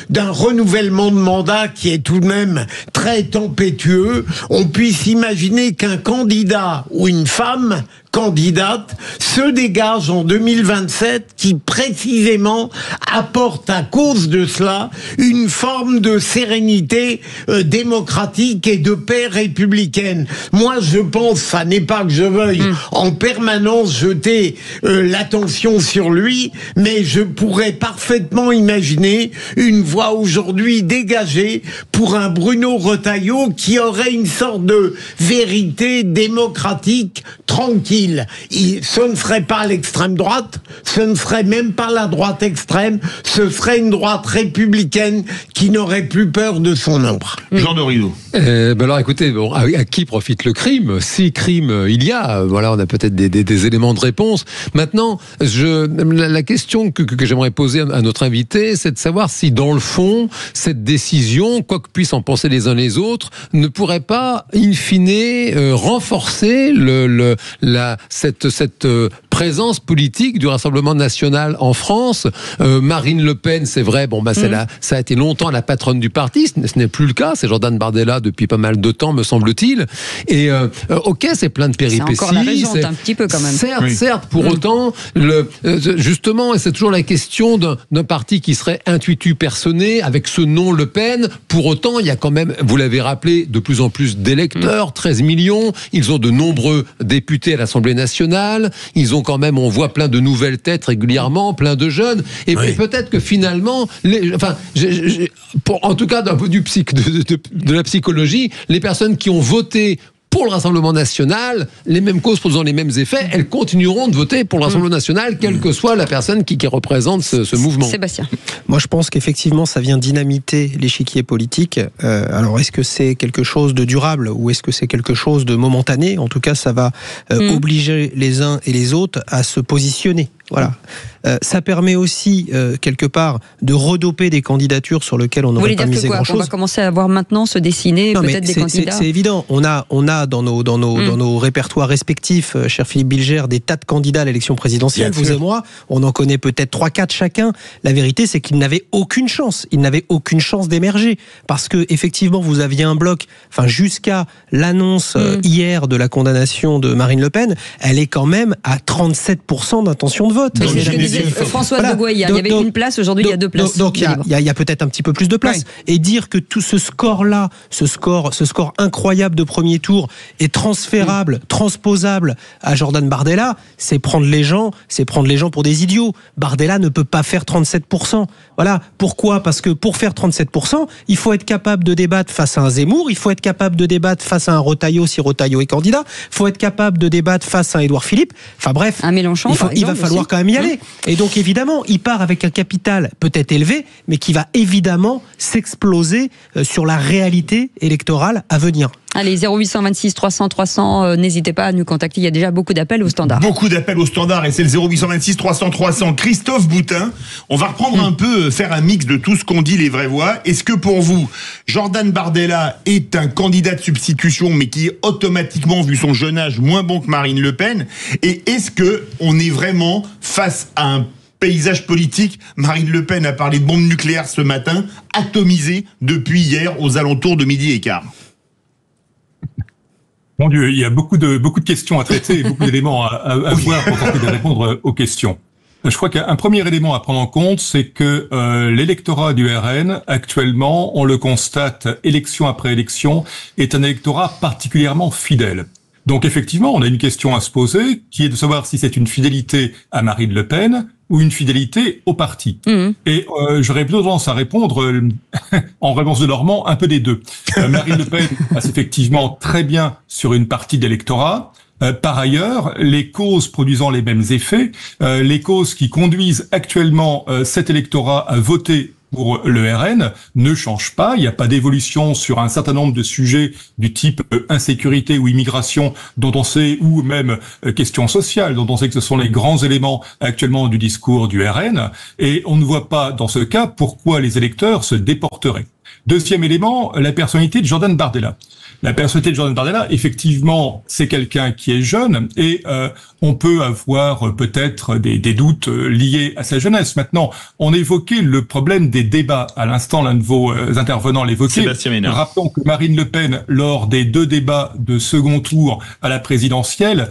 d'un renouvellement de mandat qui est tout de même très tempétueux, on puisse imaginer qu'un candidat ou une femme candidate se dégage en 2027 qui précisément apporte à cause de cela une forme de sérénité démocratique et de paix républicaine. Moi je pense, ça n'est pas que je veuille en permanence jeter l'attention sur lui, mais je pourrais parfaitement imaginer une voie aujourd'hui dégagée pour un Bruno Retailleau qui aurait une sorte de vérité démocratique tranquille. Ce ne serait pas l'extrême droite, ce ne serait même pas la droite extrême, ce serait une droite républicaine qui n'aurait plus peur de son ombre. Jean Dorédo. Alors écoutez, à qui profite le crime ? Si crime il y a, voilà, on a peut-être des éléments de réponse. Maintenant, la question que j'aimerais poser à notre invité, c'est de savoir si dans le fond, cette décision, quoi que puissent en penser les uns les autres, ne pourrait pas, in fine, renforcer cette présence politique du Rassemblement national en France. Marine Le Pen, c'est vrai, ça a été longtemps la patronne du parti, ce n'est plus le cas, c'est Jordan Bardella depuis pas mal de temps, me semble-t-il. Et ok, c'est plein de péripéties. C'est encore la régente un petit peu quand même. Certes, pour autant, justement, et c'est toujours la question d'un parti qui serait intuitu personné, avec ce nom Le Pen, pour autant, il y a quand même, vous l'avez rappelé, de plus en plus d'électeurs, 13 millions, ils ont de nombreux députés à l'Assemblée nationale, ils ont quand même, on voit plein de nouvelles têtes régulièrement, plein de jeunes, et peut-être que finalement, en tout cas d'un point de vue de la psychologie, les personnes qui ont voté pour le Rassemblement national, les mêmes causes produisant les mêmes effets, elles continueront de voter pour le Rassemblement national, quelle que soit la personne qui représente ce mouvement. Sébastien. Moi, je pense qu'effectivement, ça vient dynamiter l'échiquier politique. Alors, est-ce que c'est quelque chose de durable ou est-ce que c'est quelque chose de momentané ? En tout cas, ça va obliger les uns et les autres à se positionner. Voilà. Ça permet aussi, quelque part, de redoper des candidatures sur lesquelles on n'aurait pas misé grand-chose. On va commencer à voir maintenant se dessiner peut-être des candidats. C'est évident. On a dans nos répertoires respectifs, cher Philippe Bilger, des tas de candidats à l'élection présidentielle. Vous et moi, on en connaît peut-être 3-4 chacun. La vérité, c'est qu'ils n'avaient aucune chance. Ils n'avaient aucune chance d'émerger. Parce que, effectivement, vous aviez un bloc, jusqu'à l'annonce hier de la condamnation de Marine Le Pen, elle est quand même à 37% d'intention de vote. Mais c'est ce que disait François de Goya. Il y avait une place, aujourd'hui il y a 2 places. Donc il y a peut-être un petit peu plus de place. Et dire que tout ce score-là, ce score incroyable de premier tour est transférable, transposable à Jordan Bardella, c'est prendre les gens pour des idiots. Bardella ne peut pas faire 37%. Voilà. Pourquoi ? Parce que pour faire 37%, il faut être capable de débattre face à un Zemmour, il faut être capable de débattre face à un Retailleau si Retailleau est candidat, il faut être capable de débattre face à un Édouard Philippe. Enfin bref, un Mélenchon, il va falloir quand même y aller. Et donc évidemment, il part avec un capital peut-être élevé, mais qui va évidemment s'exploser sur la réalité électorale à venir. Allez, 0826 300 300, n'hésitez pas à nous contacter, il y a déjà beaucoup d'appels au standard. Beaucoup d'appels au standard et c'est le 0826 300 300. Christophe Boutin, on va reprendre un peu, faire un mix de tout ce qu'on dit, les vraies voix. Est-ce que pour vous, Jordan Bardella est un candidat de substitution, mais qui est automatiquement, vu son jeune âge, moins bon que Marine Le Pen ? Et est-ce que on est vraiment face à un paysage politique? Marine Le Pen a parlé de bombe nucléaire ce matin, atomisée depuis hier aux alentours de 12h15. Mon Dieu, il y a beaucoup de questions à traiter et beaucoup d'éléments à voir pour tenter de répondre aux questions. Je crois qu'un premier élément à prendre en compte, c'est que l'électorat du RN, actuellement, on le constate élection après élection, est un électorat particulièrement fidèle. Donc effectivement, on a une question à se poser, qui est de savoir si c'est une fidélité à Marine Le Pen ou une fidélité au parti. Et j'aurais plutôt tendance à répondre, en réponse de Normand, un peu des deux. Marine Le Pen passe effectivement très bien sur une partie de l'électorat. Par ailleurs, les causes produisant les mêmes effets, les causes qui conduisent actuellement cet électorat à voter pour le RN ne change pas. Il n'y a pas d'évolution sur un certain nombre de sujets du type insécurité ou immigration dont on sait, ou même questions sociales dont on sait que ce sont les grands éléments actuellement du discours du RN. Et on ne voit pas dans ce cas pourquoi les électeurs se déporteraient. Deuxième élément, la personnalité de Jordan Bardella. La personnalité de Jordan Bardella, effectivement, c'est quelqu'un qui est jeune et on peut avoir peut-être des doutes liés à sa jeunesse. Maintenant, on évoquait le problème des débats. À l'instant, l'un de vos intervenants l'évoquait. Rappelons que Marine Le Pen, lors des 2 débats de second tour à la présidentielle,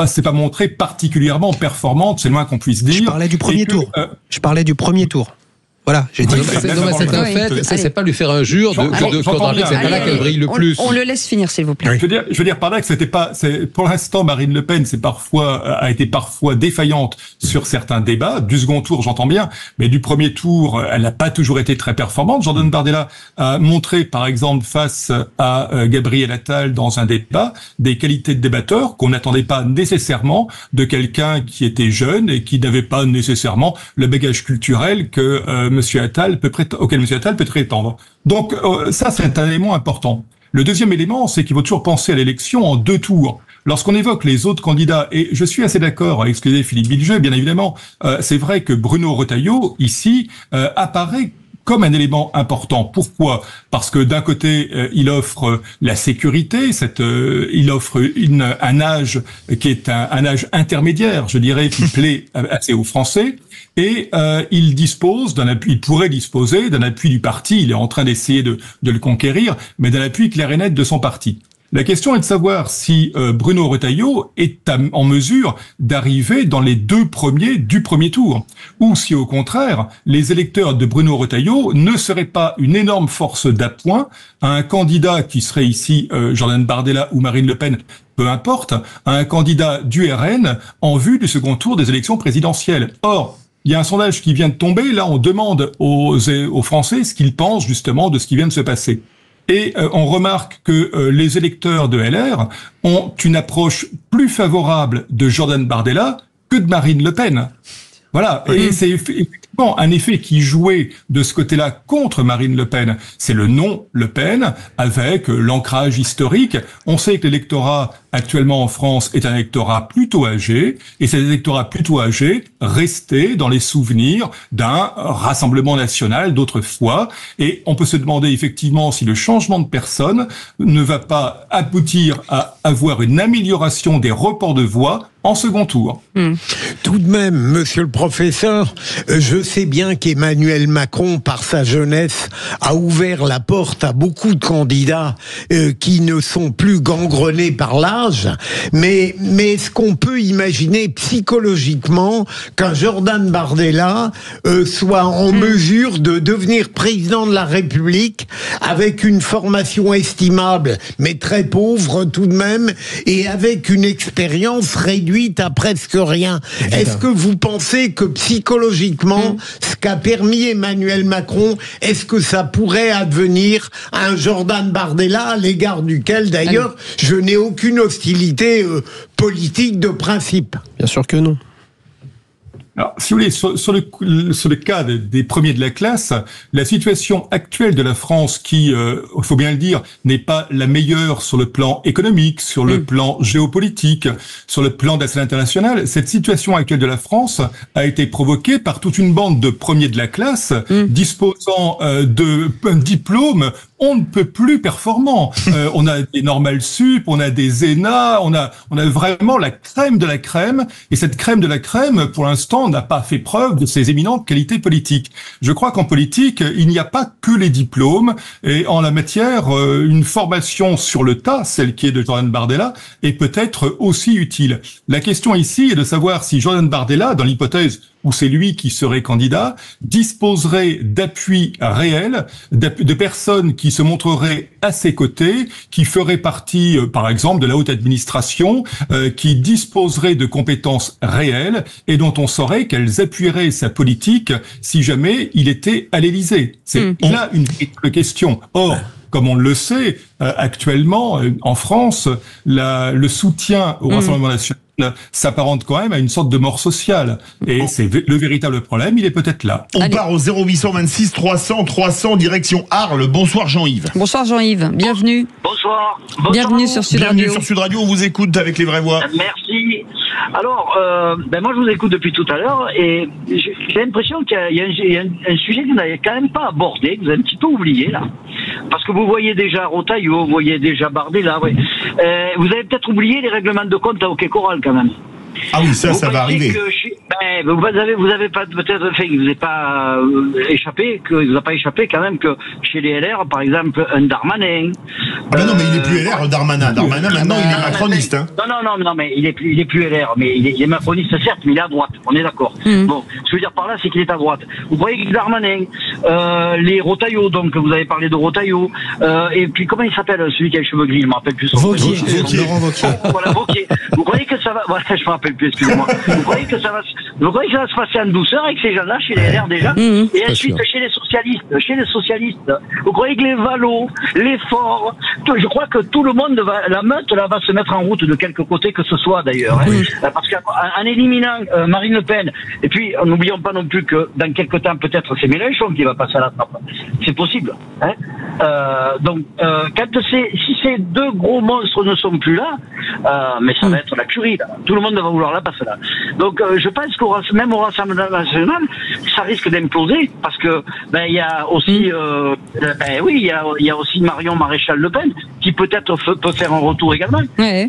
s'est pas montrée particulièrement performante, c'est le moins qu'on puisse dire. Je parlais du premier tour. Voilà, j'ai dit. C'est un fait, c'est pas lui faire injure de condamner, c'est pas là qu'elle brille le plus. On le laisse finir, s'il vous plaît. Je veux dire par là que c'était pas, pour l'instant, Marine Le Pen, a été parfois défaillante sur certains débats. Du second tour, j'entends bien, mais du premier tour, elle n'a pas toujours été très performante. Jordan Bardella a montré, par exemple, face à Gabriel Attal dans un débat, des qualités de débatteur qu'on n'attendait pas nécessairement de quelqu'un qui était jeune et qui n'avait pas nécessairement le bagage culturel que auquel M. Attal peut prétendre. Donc ça, c'est un élément important. Le deuxième élément, c'est qu'il faut toujours penser à l'élection en 2 tours. Lorsqu'on évoque les autres candidats, et je suis assez d'accord avec ce que disait Philippe Bilger, bien évidemment, c'est vrai que Bruno Retailleau, ici, apparaît comme un élément important. Pourquoi? Parce que d'un côté, il offre la sécurité, il offre un âge qui est un âge intermédiaire, je dirais, qui plaît assez aux Français, et il pourrait disposer d'un appui du parti. Il est en train d'essayer de le conquérir, mais d'un appui clair et net de son parti. La question est de savoir si Bruno Retailleau est en mesure d'arriver dans les 2 premiers du premier tour, ou si au contraire, les électeurs de Bruno Retailleau ne seraient pas une énorme force d'appoint à un candidat qui serait ici Jordan Bardella ou Marine Le Pen, peu importe, à un candidat du RN en vue du second tour des élections présidentielles. Or, il y a un sondage qui vient de tomber, là on demande aux Français ce qu'ils pensent justement de ce qui vient de se passer. Et on remarque que les électeurs de LR ont une approche plus favorable de Jordan Bardella que de Marine Le Pen. Voilà, et c'est effectivement un effet qui jouait de ce côté-là contre Marine Le Pen. C'est le non Le Pen avec l'ancrage historique. On sait que l'électorat actuellement en France est un électorat plutôt âgé, et cet électorat plutôt âgé restait dans les souvenirs d'un rassemblement national d'autrefois, et on peut se demander effectivement si le changement de personne ne va pas aboutir à avoir une amélioration des reports de voix en second tour. Tout de même, monsieur le professeur, je sais bien qu'Emmanuel Macron, par sa jeunesse, a ouvert la porte à beaucoup de candidats qui ne sont plus gangrenés par l'âge, mais est-ce qu'on peut imaginer psychologiquement qu'un Jordan Bardella soit en mesure de devenir président de la République avec une formation estimable, mais très pauvre tout de même, et avec une expérience réduite à presque rien? Est-ce que vous pensez que psychologiquement, ce qu'a permis Emmanuel Macron, est-ce que ça pourrait advenir un Jordan Bardella, à l'égard duquel d'ailleurs je n'ai aucune hostilité politique de principe? Bien sûr que non. Alors, si vous voulez, sur le cas des premiers de la classe, la situation actuelle de la France, qui, il faut bien le dire, n'est pas la meilleure sur le plan économique, sur le plan géopolitique, sur le plan de la scène internationale, cette situation actuelle de la France a été provoquée par toute une bande de premiers de la classe disposant de diplômes on ne peut plus performants. On a des normales sup, on a des ENA, on a vraiment la crème de la crème, et cette crème de la crème, pour l'instant, n'a pas fait preuve de ses éminentes qualités politiques. Je crois qu'en politique, il n'y a pas que les diplômes, et en la matière, une formation sur le tas, celle qui est de Jordan Bardella, est peut-être aussi utile. La question ici est de savoir si Jordan Bardella, dans l'hypothèse où c'est lui qui serait candidat, disposerait d'appui réel, de personnes qui se montreraient à ses côtés, qui feraient partie, par exemple, de la haute administration, qui disposeraient de compétences réelles et dont on saurait qu'elles appuieraient sa politique si jamais il était à l'Élysée. C'est là une question. Or, comme on le sait, actuellement, en France, le soutien au Rassemblement national s'apparente quand même à une sorte de mort sociale. Et c'est le véritable problème, il est peut-être là. On part au 0826 300 300 direction Arles. Bonsoir Jean-Yves. Bonsoir Jean-Yves, bienvenue. Bonsoir. Bienvenue sur Sud Radio. Bienvenue sur Sud Radio, on vous écoute avec les vraies voix. Merci. Alors, moi je vous écoute depuis tout à l'heure et j'ai l'impression qu'il y a un sujet que vous n'avez quand même pas abordé, que vous avez un petit peu oublié là. Parce que vous voyez déjà Retailleau, vous voyez déjà Bardella, ouais. Vous avez peut-être oublié les règlements de compte à Hockey Choral quand même. Ah oui, ça va arriver. Vous avez pas peut-être fait, vous n'avez pas échappé, que vous a pas échappé quand même que chez les LR, par exemple, un Darmanin. Ah ben non, mais il est plus LR, Darmanin. Darmanin, maintenant, il est macroniste. Hein. Non, mais il est plus LR, mais il est macroniste certes, mais il est à droite. On est d'accord. Bon, ce que je veux dire par là, c'est qu'il est à droite. Vous voyez que Darmanin, les Retailleau, donc vous avez parlé de Retailleau, et puis comment il s'appelle celui qui a les cheveux gris, je me rappelle plus son nom. Laurent Wauquiez. Voilà, Wauquiez. Vous croyez que ça va, voilà, je me rappelle plus, excusez-moi. Vous croyez que ça va se passer en douceur avec ces gens-là, chez les LR déjà, et ensuite chez les socialistes, vous croyez que les Valos, les Forts, je crois que tout le monde la meute là va se mettre en route de quelque côté que ce soit d'ailleurs, parce qu'en éliminant Marine Le Pen, et puis n'oublions pas non plus que dans quelque temps peut-être c'est Mélenchon qui va passer à la trappe, c'est possible, hein. Donc, si ces deux gros monstres ne sont plus là, mais ça va être la curie, là. Tout le monde va vouloir la passer là. Donc, je pense même au Rassemblement national, ça risque d'imploser, parce que il y a aussi, il y a aussi Marion Maréchal Le Pen qui peut-être peut faire un retour également. Ouais.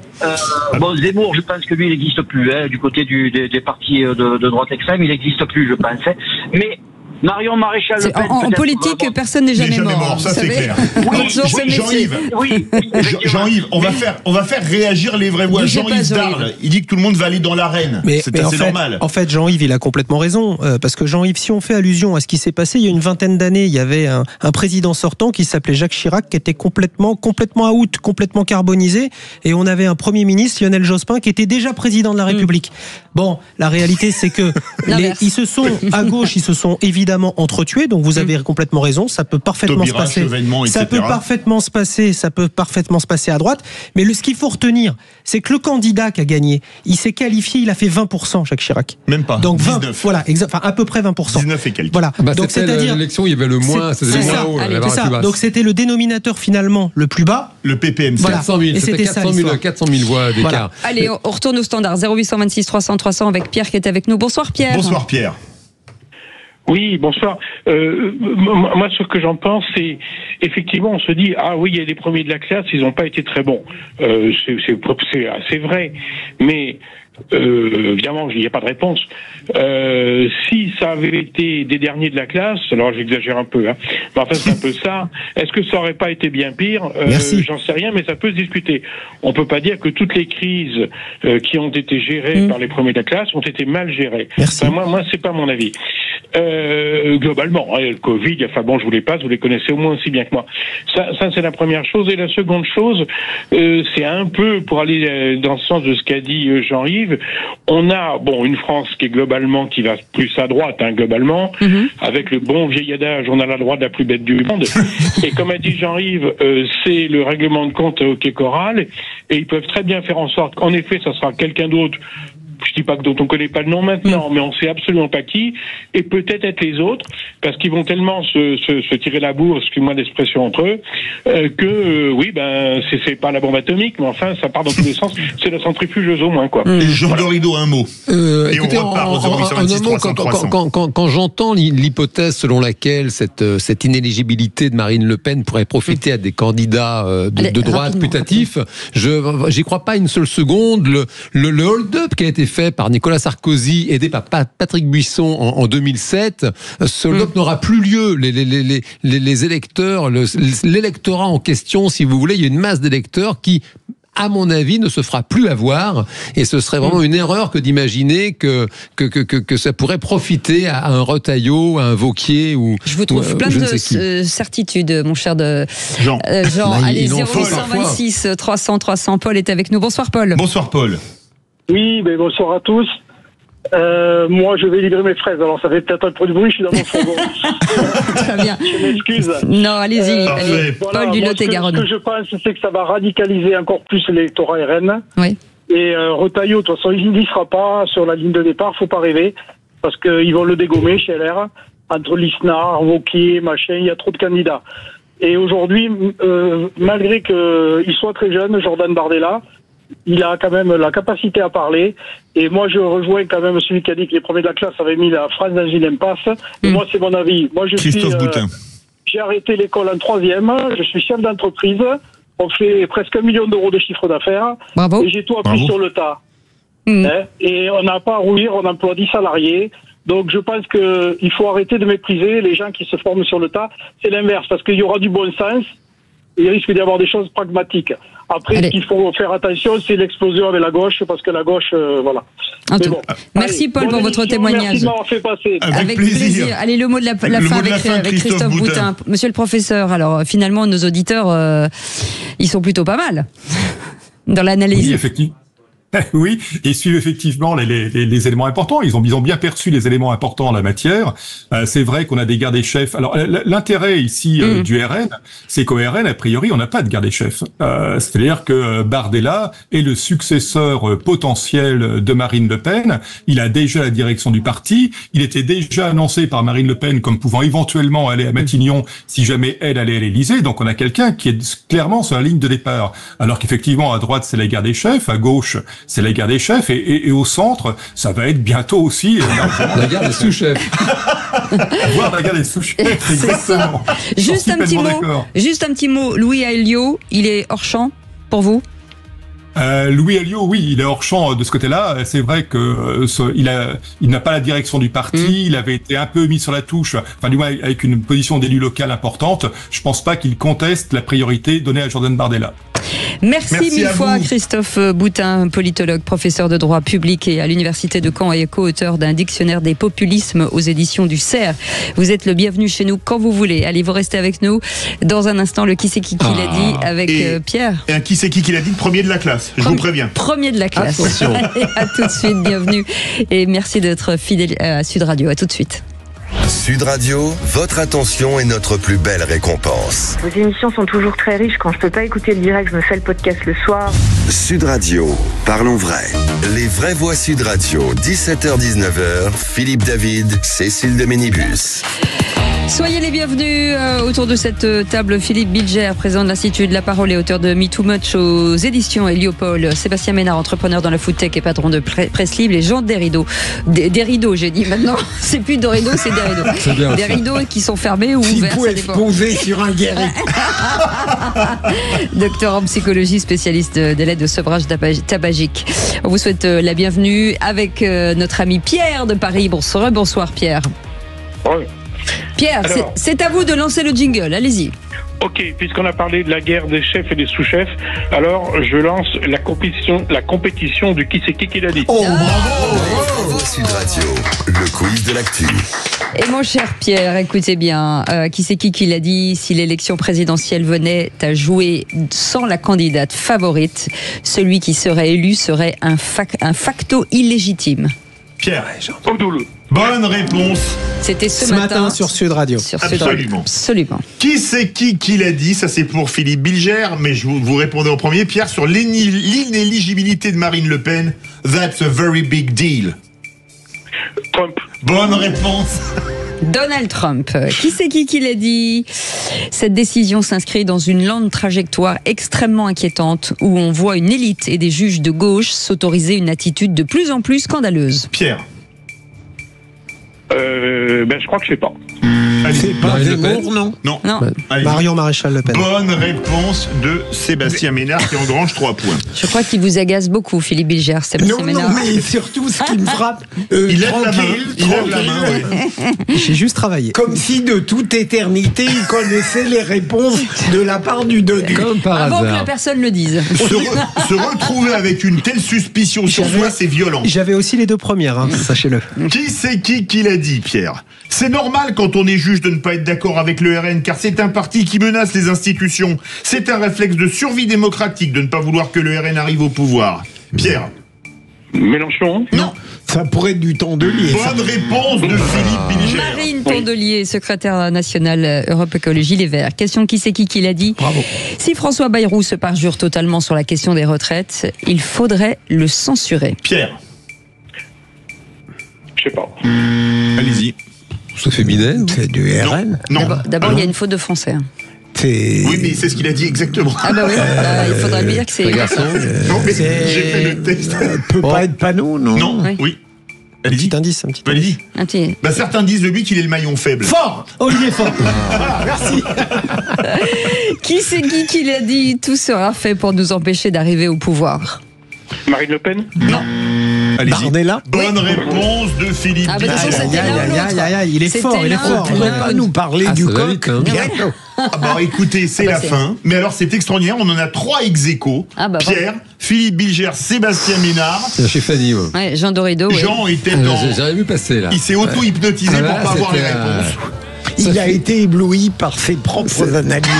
Bon, Zemmour, je pense que lui, il n'existe plus, hein, du côté des partis de droite extrême, il n'existe plus, je pense. Mais Marion Maréchal Le Pen. En politique, personne n'est jamais mort. Ça, c'est clair. Jean-Yves, on va faire réagir les vraies voix. Jean-Yves Darle, il dit que tout le monde va aller dans l'arène. C'est assez normal. En fait, Jean-Yves, il a complètement raison. Parce que Jean-Yves, si on fait allusion à ce qui s'est passé il y a une vingtaine d'années, il y avait un président sortant qui s'appelait Jacques Chirac, qui était complètement out, complètement carbonisé. Et on avait un Premier ministre, Lionel Jospin, qui était déjà président de la République. Bon, la réalité, c'est que ils se sont, à gauche, ils se sont évidemment entretués, donc vous avez complètement raison, ça peut parfaitement se passer. Ça peut parfaitement se passer à droite, mais ce qu'il faut retenir, c'est que le candidat qui a gagné, il s'est qualifié, il a fait 20%, Jacques Chirac. Même pas. Donc 19. Voilà, à peu près 20%. 19 et quelques. Voilà. Donc c'est-à-dire l'élection, il y avait le moins, c'était le moins haut, c'est ça. Donc c'était le dénominateur finalement le plus bas. Le PPM. Voilà. 400 000, c'était 400 000 voix d'écart. Voilà. Allez, on retourne au standard 0826 300 300 avec Pierre qui est avec nous. Bonsoir Pierre. Bonsoir Pierre. Oui, bonsoir. Moi, ce que j'en pense, c'est effectivement, on se dit il y a les premiers de la classe, ils n'ont pas été très bons. C'est assez vrai, mais évidemment, il n'y a pas de réponse. Si ça avait été des derniers de la classe, alors j'exagère un peu, mais enfin c'est un peu ça. Est-ce que ça aurait pas été bien pire? J'en sais rien, mais ça peut se discuter. On peut pas dire que toutes les crises qui ont été gérées par les premiers de la classe ont été mal gérées. Enfin, moi, c'est pas mon avis. Globalement, le Covid, je vous les passe, vous les connaissez au moins aussi bien que moi. Ça c'est la première chose. Et la seconde chose, c'est un peu pour aller dans le sens de ce qu'a dit Jean-Yves. On a une France qui est globalement qui va plus à droite, globalement, avec le bon vieil adage, on a la droite la plus bête du monde. Et comme a dit Jean-Yves, c'est le règlement de compte qui est choral, et ils peuvent très bien faire en sorte qu'en effet, ça sera quelqu'un d'autre. Je dis pas que dont on connaît pas le nom maintenant, mais on sait absolument pas qui, et peut-être être les autres, parce qu'ils vont tellement se tirer la bourre, excuse-moi l'expression entre eux, c'est pas la bombe atomique, mais enfin, ça part dans tous les sens, c'est la centrifugeuse au moins, quoi. Jean Dorido, un mot. Et écoutez, on repart aux 0826 300 300. Quand j'entends l'hypothèse selon laquelle cette inéligibilité de Marine Le Pen pourrait profiter à des candidats de droite putatifs, j'y crois pas une seule seconde. Le hold-up qui a été fait par Nicolas Sarkozy, aidé par Patrick Buisson en 2007, ce hold-up n'aura plus lieu. Les électeurs, l'électorat en question, si vous voulez, il y a une masse d'électeurs qui, à mon avis, ne se fera plus avoir, et ce serait vraiment une erreur que d'imaginer que ça pourrait profiter à un Retailleau, à un Wauquiez ou. Je vous trouve plein de certitudes, mon cher Jean. Allez, 0826 300 300. Paul est avec nous. Bonsoir Paul. Bonsoir Paul. Oui, bonsoir à tous. Moi, je vais livrer mes fraises. Alors, ça fait peut-être un peu de bruit, je suis dans mon fourgon. Très bien. Je m'excuse. Non, allez-y. Voilà, Paul du Lot-et-Garonne. Ce que je pense, c'est que ça va radicaliser encore plus l'électorat RN. Oui. Et Retailleau, de toute façon, il n'y sera pas sur la ligne de départ, faut pas rêver. Parce qu'ils vont le dégommer chez LR. Entre Lisnard, Wauquiez, machin, il y a trop de candidats. Et aujourd'hui, malgré qu'il soit très jeune, Jordan Bardella, il a quand même la capacité à parler. Et moi, je rejoins quand même celui qui a dit que les premiers de la classe avaient mis la France dans une impasse. Et moi, c'est mon avis. Moi, Christophe Boutin. J'ai arrêté l'école en 3e. Je suis chef d'entreprise. On fait presque 1 million d'euros de chiffre d'affaires. Bravo. Et j'ai tout appris sur le tas. Et on n'a pas à rouiller, on emploie 10 salariés. Donc, je pense qu'il faut arrêter de mépriser les gens qui se forment sur le tas. C'est l'inverse, parce qu'il y aura du bon sens. Et il risque d'y avoir des choses pragmatiques. Après, ce qu'il faut faire attention, c'est l'explosion avec la gauche, parce que la gauche, voilà. Merci Paul pour votre témoignage. Merci de m'avoir fait passer. Avec plaisir. Allez, le mot de la fin avec Christophe Boutin. Monsieur le professeur, alors finalement, nos auditeurs, ils sont plutôt pas mal dans l'analyse. Oui, effectivement. Oui, ils suivent effectivement les éléments importants. Ils ont bien perçu les éléments importants en la matière. C'est vrai qu'on a des gardes des chefs. Alors l'intérêt ici du RN, c'est qu'au RN, a priori, on n'a pas de garde des chefs. C'est-à-dire que Bardella est le successeur potentiel de Marine Le Pen. Il a déjà la direction du parti. Il était déjà annoncé par Marine Le Pen comme pouvant éventuellement aller à Matignon si jamais elle allait à l'Élysée. Donc on a quelqu'un qui est clairement sur la ligne de départ. Alors qu'effectivement, à droite, c'est la garde des chefs. À gauche, c'est la garde des chefs, et au centre, ça va être bientôt aussi la garde des sous-chefs. Voir la garde des sous-chefs, exactement. Juste un petit mot. Louis Alliot, il est hors champ pour vous? Louis Alliot, oui, il est hors champ de ce côté-là. C'est vrai que il n'a pas la direction du parti. Il avait été un peu mis sur la touche, enfin du moins avec une position d'élu local importante. Je pense pas qu'il conteste la priorité donnée à Jordan Bardella. Merci mille fois Christophe Boutin, politologue, professeur de droit public et à l'université de Caen et co-auteur d'un dictionnaire des populismes aux éditions du CERF. Vous êtes le bienvenu chez nous quand vous voulez. Allez, vous restez avec nous. Dans un instant, le qui c'est qui l'a dit avec Pierre. Et un qui c'est qui l'a dit, premier de la classe, je vous préviens. Premier de la classe. Attention. Allez, à tout de suite, bienvenue. Et merci d'être fidèle à Sud Radio. À tout de suite. Sud Radio, votre attention est notre plus belle récompense. Vos émissions sont toujours très riches. Quand je peux pas écouter le direct, je me fais le podcast le soir. Sud Radio, parlons vrai. Les vraies voix Sud Radio, 17h-19h, Philippe David, Cécile de Ménibus. Soyez les bienvenus autour de cette table. Philippe Bilger, président de l'Institut de la Parole et auteur de Me Too Much aux éditions Héliopold. Sébastien Ménard, entrepreneur dans la food tech et patron de Presse Libre. Et Jean Derideau. Des rideaux, j'ai dit maintenant. C'est plus de rideaux, c'est des rideaux. C'est bien, des ça. rideaux qui sont fermés ou ouverts. Il faut exposer sur un guéri. Docteur en psychologie, spécialiste de l'aide au sevrage tabagique. On vous souhaite la bienvenue avec notre ami Pierre de Paris. Bonsoir Pierre. Oui. Pierre, alors, c'est à vous de lancer le jingle, allez-y. Ok, puisqu'on a parlé de la guerre des chefs et des sous-chefs, alors je lance la compétition du qui c'est qui l'a dit. Oh, bravo Sud Radio, le quiz de l'actu. Et mon cher Pierre, écoutez bien, qui c'est qui l'a dit, si l'élection présidentielle venait à jouer sans la candidate favorite, celui qui serait élu serait un facto illégitime. Pierre. Odoul. Bonne réponse. C'était ce matin sur Sud Radio. Absolument. Qui c'est qui l'a dit? Ça c'est pour Philippe Bilger, mais je vous répondais en premier. Pierre, sur l'inéligibilité de Marine Le Pen, that's a very big deal. Trump. Bonne réponse. Donald Trump. Qui c'est qui l'a dit? Cette décision s'inscrit dans une lente trajectoire extrêmement inquiétante où on voit une élite et des juges de gauche s'autoriser une attitude de plus en plus scandaleuse. Pierre. Je crois que je sais pas. C'est pas Zemmour, non? Non. Marion Maréchal Le Pen. Bonne réponse de Sébastien Ménard qui engrange 3 points. Je crois qu'il vous agace beaucoup, Philippe Bilger, Sébastien Ménard. Non, mais surtout ce qui me frappe, il lève la main. J'ai juste travaillé. Comme si de toute éternité, il connaissait les réponses de la part du Dodu. Comme par Avant hasard. que la personne le dise. Se retrouver avec une telle suspicion sur soi, c'est violent. J'avais aussi les 2 premières, sachez-le. Qui c'est qui l'a dit, Pierre? C'est normal quand on est juge de ne pas être d'accord avec le RN, car c'est un parti qui menace les institutions. C'est un réflexe de survie démocratique de ne pas vouloir que le RN arrive au pouvoir. Pierre. Mélenchon? Non. Ça pourrait être du Tondelier. Bonne réponse de Philippe Bilger. Marine Tondelier, secrétaire nationale Europe Écologie Les Verts. Question qui c'est qui l'a dit? Bravo. Si François Bayrou se parjure totalement sur la question des retraites, il faudrait le censurer. Pierre. Je sais pas. Allez-y. C'est féminin. C'est du RN. Non. D'abord, il y a une faute de français. Oui, mais c'est ce qu'il a dit exactement. Ah bah oui, il faudrait lui dire que c'est garçon. Non, mais j'ai fait le texte. Peut pas être panneau, non? Non, oui. Allez-y. Petit indice, un petit Allez-y. indice. Certains disent de lui qu'il est le maillon faible. Fort! Olivier Fort. Voilà, merci. Qui c'est qui l'a dit? Tout sera fait pour nous empêcher d'arriver au pouvoir. Marine Le Pen? Non. Allez-y. Bardella. Bonne réponse de Philippe. Ah bah de toute façon, c'était l'un ou l'autre. Il est fort, il est On fort. pourrait pas nous parler du coq bientôt. Ah bah écoutez, c'est la fin. Mais alors c'est extraordinaire, on en a 3 ex-aequo. Ah bah, Pierre, Philippe Bilger, Sébastien Ménard. C'est chez Fanny, moi. Ouais, Jean Dorido. Jean était dans... J'aurais vu passer là. Il s'est auto-hypnotisé Ah, pour là, pas avoir les c'était, réponses. Il a été ébloui par ses propres analyses.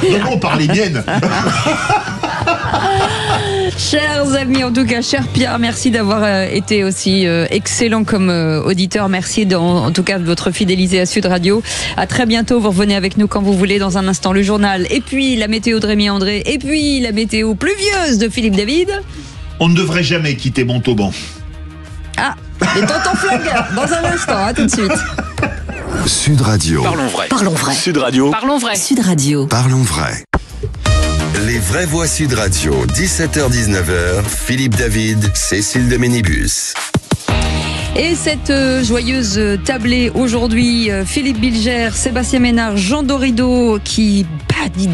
Non, on parlait miennes. Chers amis, en tout cas, cher Pierre, merci d'avoir été aussi excellent comme auditeur. Merci en tout cas de votre fidélité à Sud Radio. À très bientôt. Vous revenez avec nous quand vous voulez. Dans un instant, le journal. Et puis la météo de Rémi André. Et puis la météo pluvieuse de Philippe David. On ne devrait jamais quitter Montauban. Ah, les tontons flingueurs. Dans un instant, à tout de suite. Sud Radio. Parlons vrai. Parlons vrai. Sud Radio. Parlons vrai. Sud Radio. Parlons vrai. Les vraies voix Sud Radio, 17h-19h, Philippe David, Cécile de Ménibus. Et cette joyeuse tablée aujourd'hui, Philippe Bilger, Sébastien Ménard, Jean Dorido qui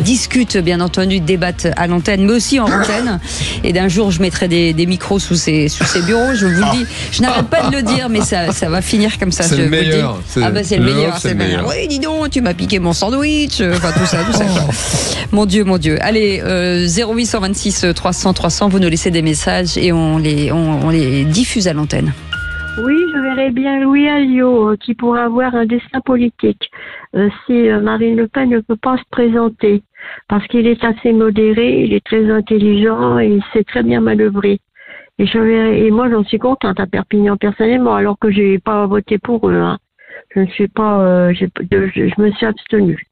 discutent, bien entendu, débattent à l'antenne, mais aussi en antenne. Et d'un jour, je mettrai des micros sous ces bureaux. Je vous le dis, je n'arrête pas de le dire, mais ça va finir comme ça. C'est le meilleur. C'est le meilleur. C'est le meilleur. Oui, dis donc, tu m'as piqué mon sandwich. Enfin, tout ça. Mon Dieu. Allez, 0826 300 300, vous nous laissez des messages et on les diffuse à l'antenne. Oui, je verrais bien Louis Alliot qui pourrait avoir un destin politique si Marine Le Pen ne peut pas se présenter parce qu'il est assez modéré, il est très intelligent et il sait très bien manœuvrer. Et moi j'en suis contente à Perpignan personnellement alors que j'ai pas voté pour eux. Hein. Je ne suis pas, je me suis abstenue.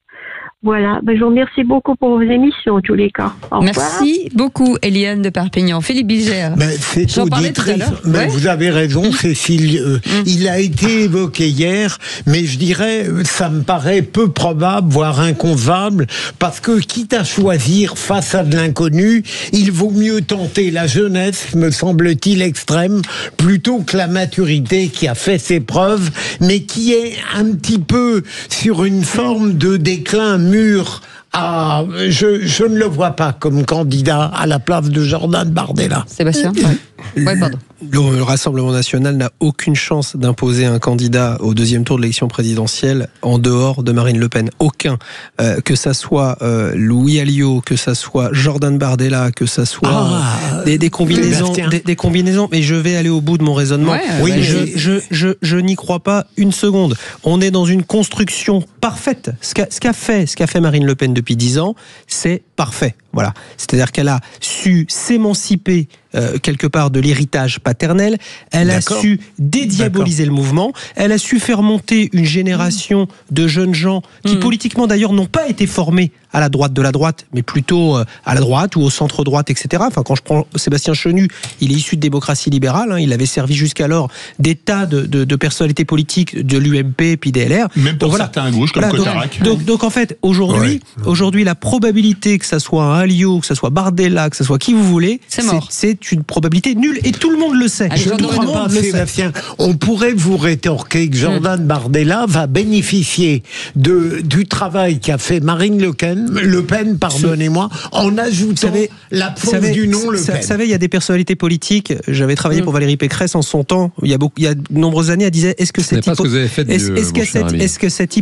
Voilà, je vous remercie beaucoup pour vos émissions en tous les cas. Merci beaucoup Eliane de Perpignan. Philippe Bilger. C'est auditrice. Vous avez raison Cécile, il a été évoqué hier, mais je dirais ça me paraît peu probable, voire inconcevable, parce que quitte à choisir face à de l'inconnu, il vaut mieux tenter la jeunesse, me semble-t-il extrême, plutôt que la maturité qui a fait ses preuves, mais qui est un petit peu sur une forme de déclin mûr. Je ne le vois pas comme candidat à la place de Jordan Bardella. Sébastien pardon. Le Rassemblement national n'a aucune chance d'imposer un candidat au deuxième tour de l'élection présidentielle en dehors de Marine Le Pen. Aucun. Que ça soit Louis Alliot, que ça soit Jordan Bardella, que ça soit des combinaisons. Mais je vais aller au bout de mon raisonnement. Je n'y crois pas une seconde. On est dans une construction parfaite. Ce qu'a fait Marine Le Pen depuis 10 ans, c'est parfait. Voilà. C'est-à-dire qu'elle a su s'émanciper quelque part de l'héritage paternel, elle a su dédiaboliser le mouvement, elle a su faire monter une génération de jeunes gens qui politiquement d'ailleurs n'ont pas été formés à la droite de la droite, mais plutôt à la droite ou au centre-droite, etc. Enfin, quand je prends Sébastien Chenu, il est issu de démocratie libérale, hein, il avait servi jusqu'alors des tas de personnalités politiques de l'UMP puis des LR. Même pour certains à gauche, comme Cotarac. Donc en fait, aujourd'hui, la probabilité que ça soit un Alliot, que ça soit Bardella, que ça soit qui vous voulez, c'est une probabilité nulle et tout le monde le sait. Sébastien, on pourrait vous rétorquer que Jordan Bardella va bénéficier du travail qu'a fait Marine Le Pen, pardonnez-moi, en ajoutant la pause du nom Le Pen. Vous savez, il y a des personnalités politiques. J'avais travaillé pour Valérie Pécresse en son temps. Il y a de nombreuses années, elle disait est-ce que cette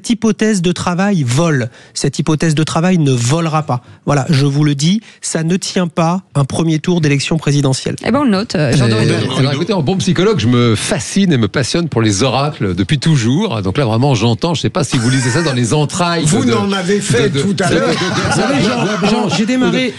hypothèse de travail vole? Cette hypothèse de travail ne volera pas. Voilà, je vous le dis, ça ne tient pas un premier tour d'élection présidentielle. Eh ben on le note. Alors écoutez, en bon psychologue, je me fascine et me passionne pour les oracles depuis toujours. Donc là, vraiment, j'entends. Je ne sais pas si vous lisez ça dans les entrailles. Vous n'en avez fait tout à l'heure. J'ai démarré.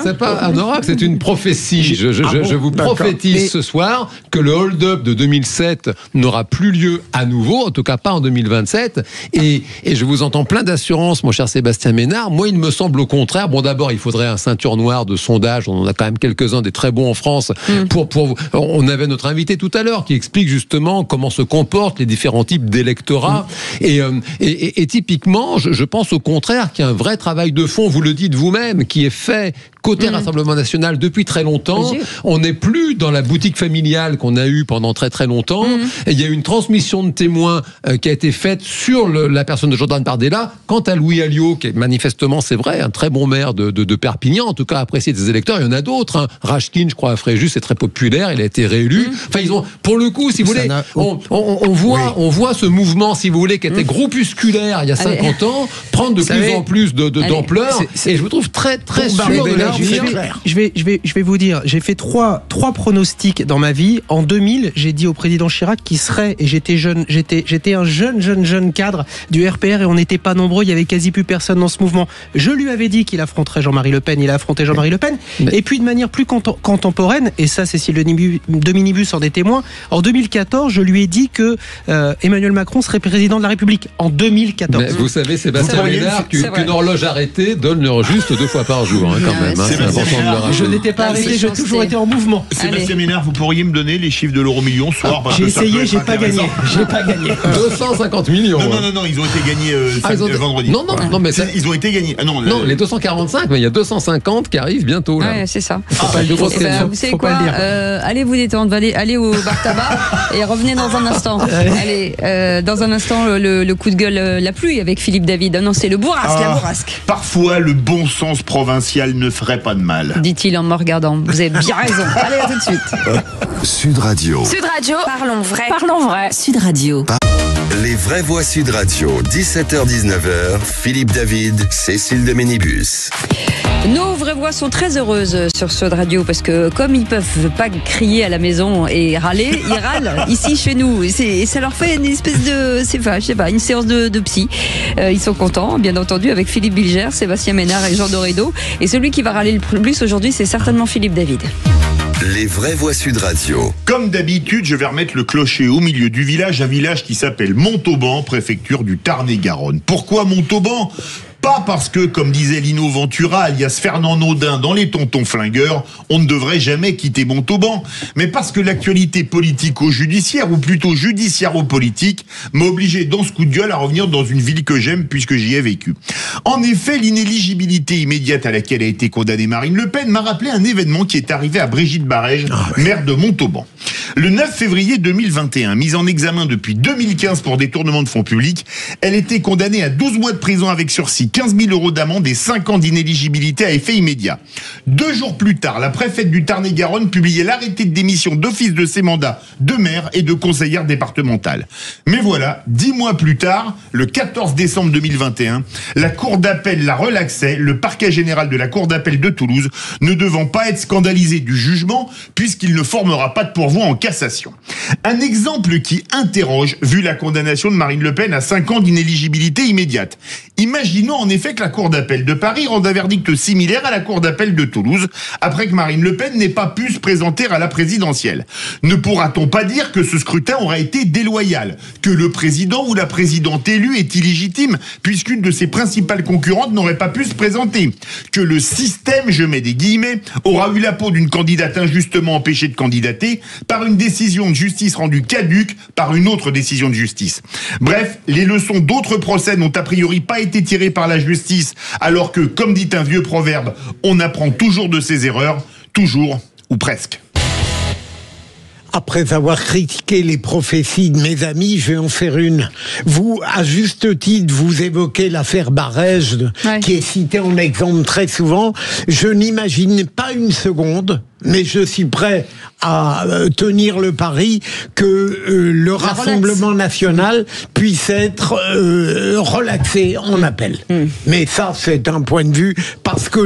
C'est pas un oracle, c'est une prophétie. Je vous prophétise ce soir que le hold-up de 2007 n'aura plus lieu à nouveau, en tout cas pas en 2027. Et je vous entends plein d'assurance, mon cher Sébastien Ménard. Moi, il me semble au contraire. Bon, d'abord, il faudrait un ceinture noire de sondage. On en a quand même quelques-uns des très bons en France. On avait notre invité tout à l'heure qui explique justement comment se comportent les différents types d'électorats. Et typiquement, je pense au contraire qu'il y a un vrai travail de fond, vous le dites vous-même, qui est fait côté Rassemblement National depuis très longtemps. On n'est plus dans la boutique familiale qu'on a eue pendant très très longtemps. Et il y a une transmission de témoins qui a été faite sur la personne de Jordan Bardella. Quant à Louis Alliot, qui est manifestement, c'est vrai, un très bon maire de Perpignan, en tout cas apprécié des électeurs, il y en a d'autres. Hein. Rachkin, je crois, à Fréjus, c'est très populaire, il a été réélu. Enfin, ils ont, pour le coup, si vous voulez, on voit ce mouvement, si vous voulez, qui était groupusculaire il y a 50 ans, prendre de plus en plus d'ampleur. Et je vous trouve très, très sûr de la Je vais vous dire, j'ai fait trois pronostics dans ma vie. En 2000, j'ai dit au président Chirac qu'il serait, et j'étais un jeune cadre du RPR et on n'était pas nombreux, il y avait quasi plus personne dans ce mouvement. Je lui avais dit qu'il affronterait Jean-Marie Le Pen, il a affronté Jean-Marie Le Pen. Et puis de manière plus contemporaine, et ça Cécile de Minibus en est témoin, en 2014, je lui ai dit que Emmanuel Macron serait président de la République. En 2014. Mais vous savez, Sébastien Ménard, qu'une horloge arrêtée donne l'heure juste 2 fois par jour, hein, quand même. Hein, c'est important de le rappeler. Je n'étais pas arrêté, j'ai toujours été en mouvement. Sébastien Ménard, vous pourriez me donner les chiffres de l'euro-million ce soir? J'ai essayé, j'ai pas gagné. 250 millions. Non, ils ont été gagnés vendredi. Non, mais ils ont été gagnés. Non, les 245, mais il y a 250 qui arrivent bientôt. Là. Ouais, c'est ça. Faut pas le dire. Vous savez quoi, allez vous détendre, allez au bar tabac et revenez dans un instant. Allez, dans un instant, le coup de gueule, la pluie avec Philippe David. Non, c'est le bourrasque, la bourrasque. Parfois, le bon sens provincial ne ferait pas de mal. Dit-il en me regardant. Vous avez bien raison. Allez, à tout de suite. Sud Radio. Sud Radio, parlons vrai. Parlons vrai. Sud Radio. Les vraies voix Sud Radio, 17h-19h, Philippe David, Cécile de Ménibus. Nos vraies voix sont très heureuses sur Sud Radio parce que comme ils peuvent pas crier à la maison et râler, ils râlent ici chez nous. Et ça leur fait une espèce de, une séance de psy. Ils sont contents, bien entendu, avec Philippe Bilger, Sébastien Ménard et Jean Dorido. Et celui qui va râler le plus aujourd'hui, c'est certainement Philippe David. Les vraies voix Sud Radio. Comme d'habitude, je vais remettre le clocher au milieu du village, un village qui s'appelle Montauban, préfecture du Tarn-et-Garonne. Pourquoi Montauban ? Pas parce que, comme disait Lino Ventura, alias Fernand Naudin dans Les Tontons Flingueurs, on ne devrait jamais quitter Montauban, mais parce que l'actualité politico-judiciaire, ou plutôt judiciaro-politique, m'a obligé dans ce coup de gueule à revenir dans une ville que j'aime puisque j'y ai vécu. En effet, l'inéligibilité immédiate à laquelle a été condamnée Marine Le Pen m'a rappelé un événement qui est arrivé à Brigitte Barège, maire de Montauban. Le 9 février 2021, mise en examen depuis 2015 pour détournement de fonds publics, elle était condamnée à 12 mois de prison avec sursis, 15 000 € d'amende et 5 ans d'inéligibilité à effet immédiat. 2 jours plus tard, la préfète du Tarn-et-Garonne publiait l'arrêté de démission d'office de ses mandats de maire et de conseillère départementale. Mais voilà, 10 mois plus tard, le 14 décembre 2021, la cour d'appel la relaxait, le parquet général de la cour d'appel de Toulouse ne devant pas être scandalisé du jugement puisqu'il ne formera pas de pourvoi en cassation. Un exemple qui interroge vu la condamnation de Marine Le Pen à 5 ans d'inéligibilité immédiate. Imaginons en effet que la cour d'appel de Paris rende un verdict similaire à la cour d'appel de Toulouse après que Marine Le Pen n'ait pas pu se présenter à la présidentielle. Ne pourra-t-on pas dire que ce scrutin aura été déloyal, que le président ou la présidente élue est illégitime puisqu'une de ses principales concurrentes n'aurait pas pu se présenter, que le système, je mets des guillemets, aura eu la peau d'une candidate injustement empêchée de candidater par une décision de justice rendue caduque par une autre décision de justice. Bref, les leçons d'autres procès n'ont a priori pas été tirées par la justice, alors que, comme dit un vieux proverbe, on apprend toujours de ses erreurs, toujours ou presque. Après avoir critiqué les prophéties de mes amis, je vais en faire une. Vous, à juste titre, vous évoquez l'affaire Barège, qui est citée en exemple très souvent. Je n'imagine pas une seconde, mais je suis prêt à tenir le pari que le Rassemblement national puisse être relaxé en appel. Mais ça, c'est un point de vue, parce que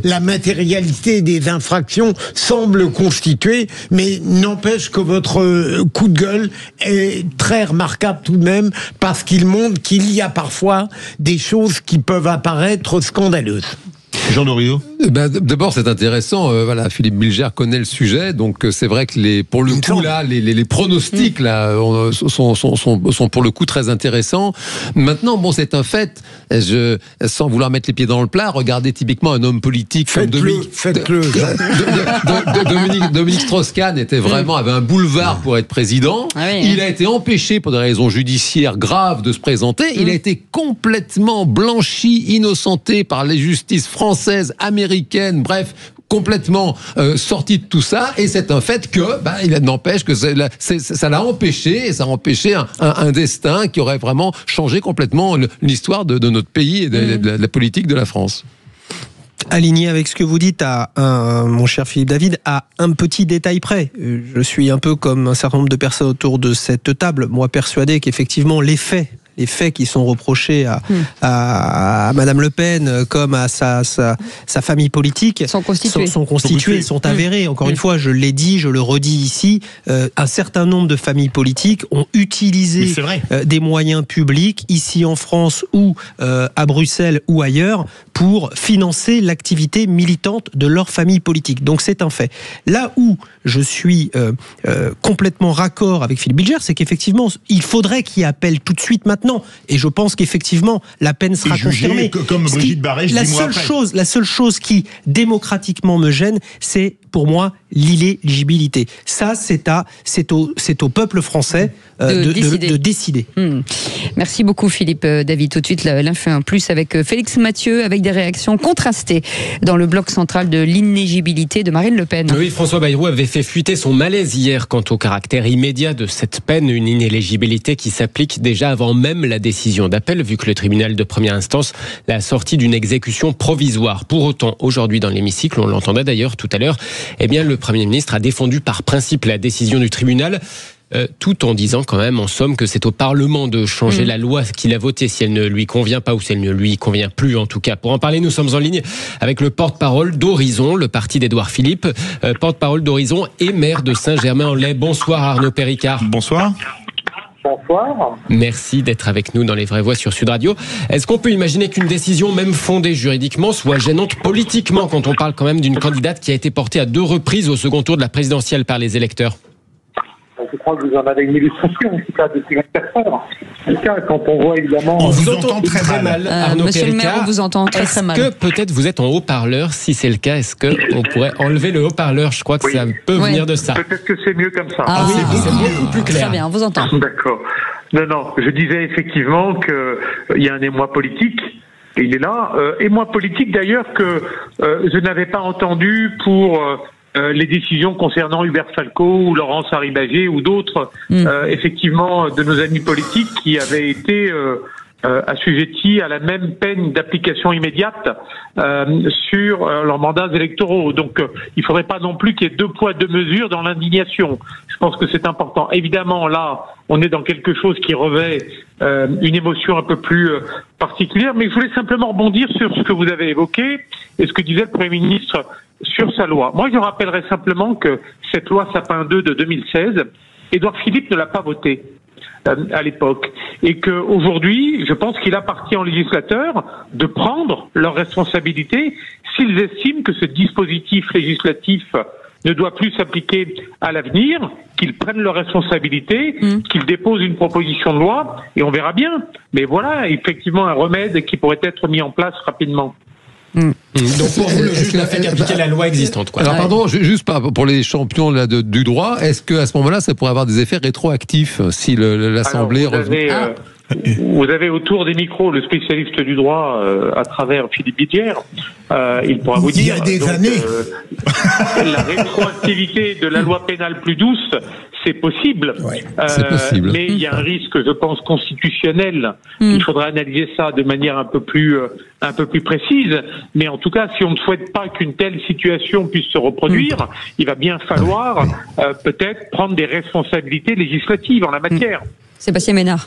la matérialité des infractions semble constituée, mais n'empêche que votre coup de gueule est très remarquable tout de même, parce qu'il montre qu'il y a parfois des choses qui peuvent apparaître scandaleuses. Jean Dorido. D'abord, c'est intéressant. Voilà, Philippe Bilger connaît le sujet, donc c'est vrai que pour le coup là, les pronostics là sont pour le coup très intéressants. Maintenant, bon, c'est un fait. Sans vouloir mettre les pieds dans le plat, regardez typiquement un homme politique comme Dominique Strauss-Kahn avait un boulevard pour être président. Il a été empêché pour des raisons judiciaires graves de se présenter. Il a été complètement blanchi, innocenté par les justices françaises, américaines, bref, complètement sorti de tout ça, et c'est un fait que, il n'empêche que ça l'a empêché, et ça a empêché un destin qui aurait vraiment changé complètement l'histoire de notre pays et de la politique de la France. Aligné avec ce que vous dites, mon cher Philippe David, à un petit détail près. Je suis un peu comme un certain nombre de personnes autour de cette table, moi persuadé qu'effectivement les faits les faits qui sont reprochés à Madame Le Pen comme à sa famille politique sont constitués, sont avérés. Encore une fois, je l'ai dit, je le redis ici, un certain nombre de familles politiques ont utilisé des moyens publics, ici en France ou à Bruxelles ou ailleurs, pour financer l'activité militante de leur famille politique. Donc c'est un fait. Là où je suis complètement raccord avec Philippe Bilger, c'est qu'effectivement, il faudrait qu'il appelle tout de suite maintenant. Et je pense qu'effectivement, la peine sera confirmée. Comme Brigitte Barrès, la seule chose qui, démocratiquement, me gêne, c'est, pour moi, l'illégibilité. Ça, c'est au peuple français de décider. Merci beaucoup, Philippe David. Tout de suite, l'info 1+, avec Félix Mathieu, avec des réactions contrastées dans le bloc central de l'inéligibilité de Marine Le Pen. Oui, François Bayrou avait fait fuiter son malaise hier quant au caractère immédiat de cette peine, une inéligibilité qui s'applique déjà avant même la décision d'appel, vu que le tribunal de première instance l'a sorti d'une exécution provisoire. Pour autant, aujourd'hui dans l'hémicycle, on l'entendait d'ailleurs tout à l'heure, eh bien le Premier ministre a défendu par principe la décision du tribunal, tout en disant quand même en somme que c'est au Parlement de changer la loi qu'il a votée si elle ne lui convient pas ou si elle ne lui convient plus en tout cas. Pour en parler, nous sommes en ligne avec le porte-parole d'Horizon, le parti d'Édouard Philippe, porte-parole d'Horizon et maire de Saint-Germain-en-Laye. Bonsoir Arnaud Péricard. Bonsoir. Bonsoir. Merci d'être avec nous dans Les Vraies Voix sur Sud Radio. Est-ce qu'on peut imaginer qu'une décision, même fondée juridiquement, soit gênante politiquement quand on parle quand même d'une candidate qui a été portée à 2 reprises au second tour de la présidentielle par les électeurs ? Je crois que vous en avez une illustration, en tout cas, de ces 24 heures. En tout cas, quand on voit évidemment... On vous entend très mal, Arnaud Monsieur Péricard. le maire, on vous entend très mal. Est-ce que peut-être vous êtes en haut-parleur? Si c'est le cas, est-ce qu'on pourrait enlever le haut-parleur? Je crois que ça peut venir de ça. Peut-être que c'est mieux comme ça. Oui, c'est beaucoup plus clair. Très bien, on vous entend. D'accord. Non, je disais effectivement qu'il y a un émoi politique. Il est là. Émoi politique d'ailleurs que je n'avais pas entendu pour... les décisions concernant Hubert Falco ou Laurence Harribagé ou d'autres, effectivement, de nos amis politiques qui avaient été assujettis à la même peine d'application immédiate sur leurs mandats électoraux. Donc, il ne faudrait pas non plus qu'il y ait 2 poids 2 mesures dans l'indignation. Je pense que c'est important. Évidemment, là, on est dans quelque chose qui revêt une émotion un peu plus particulière, mais je voulais simplement rebondir sur ce que vous avez évoqué et ce que disait le Premier ministre sur sa loi. Moi, je rappellerai simplement que cette loi Sapin 2 de 2016, Édouard Philippe ne l'a pas votée à l'époque. Et qu'aujourd'hui, je pense qu'il appartient aux législateurs de prendre leurs responsabilités s'ils estiment que ce dispositif législatif ne doit plus s'appliquer à l'avenir, qu'ils prennent leurs responsabilités, qu'ils déposent une proposition de loi, et on verra bien. Mais voilà, effectivement, un remède qui pourrait être mis en place rapidement. Donc pour vous, le juge n'a fait qu'appliquer la loi existante, quoi. Alors pardon, juste pour les champions là, du droit, est-ce qu'à ce moment-là, ça pourrait avoir des effets rétroactifs si l'Assemblée... Vous avez autour des micros le spécialiste du droit à travers Philippe Bilger. Il pourra vous dire... Il y a des années la rétroactivité de la loi pénale plus douce, c'est possible. C'est possible. Mais il y a un risque, je pense, constitutionnel. Il faudra analyser ça de manière un peu plus précise. Mais en tout cas, si on ne souhaite pas qu'une telle situation puisse se reproduire, il va bien falloir peut-être prendre des responsabilités législatives en la matière. Sébastien Ménard.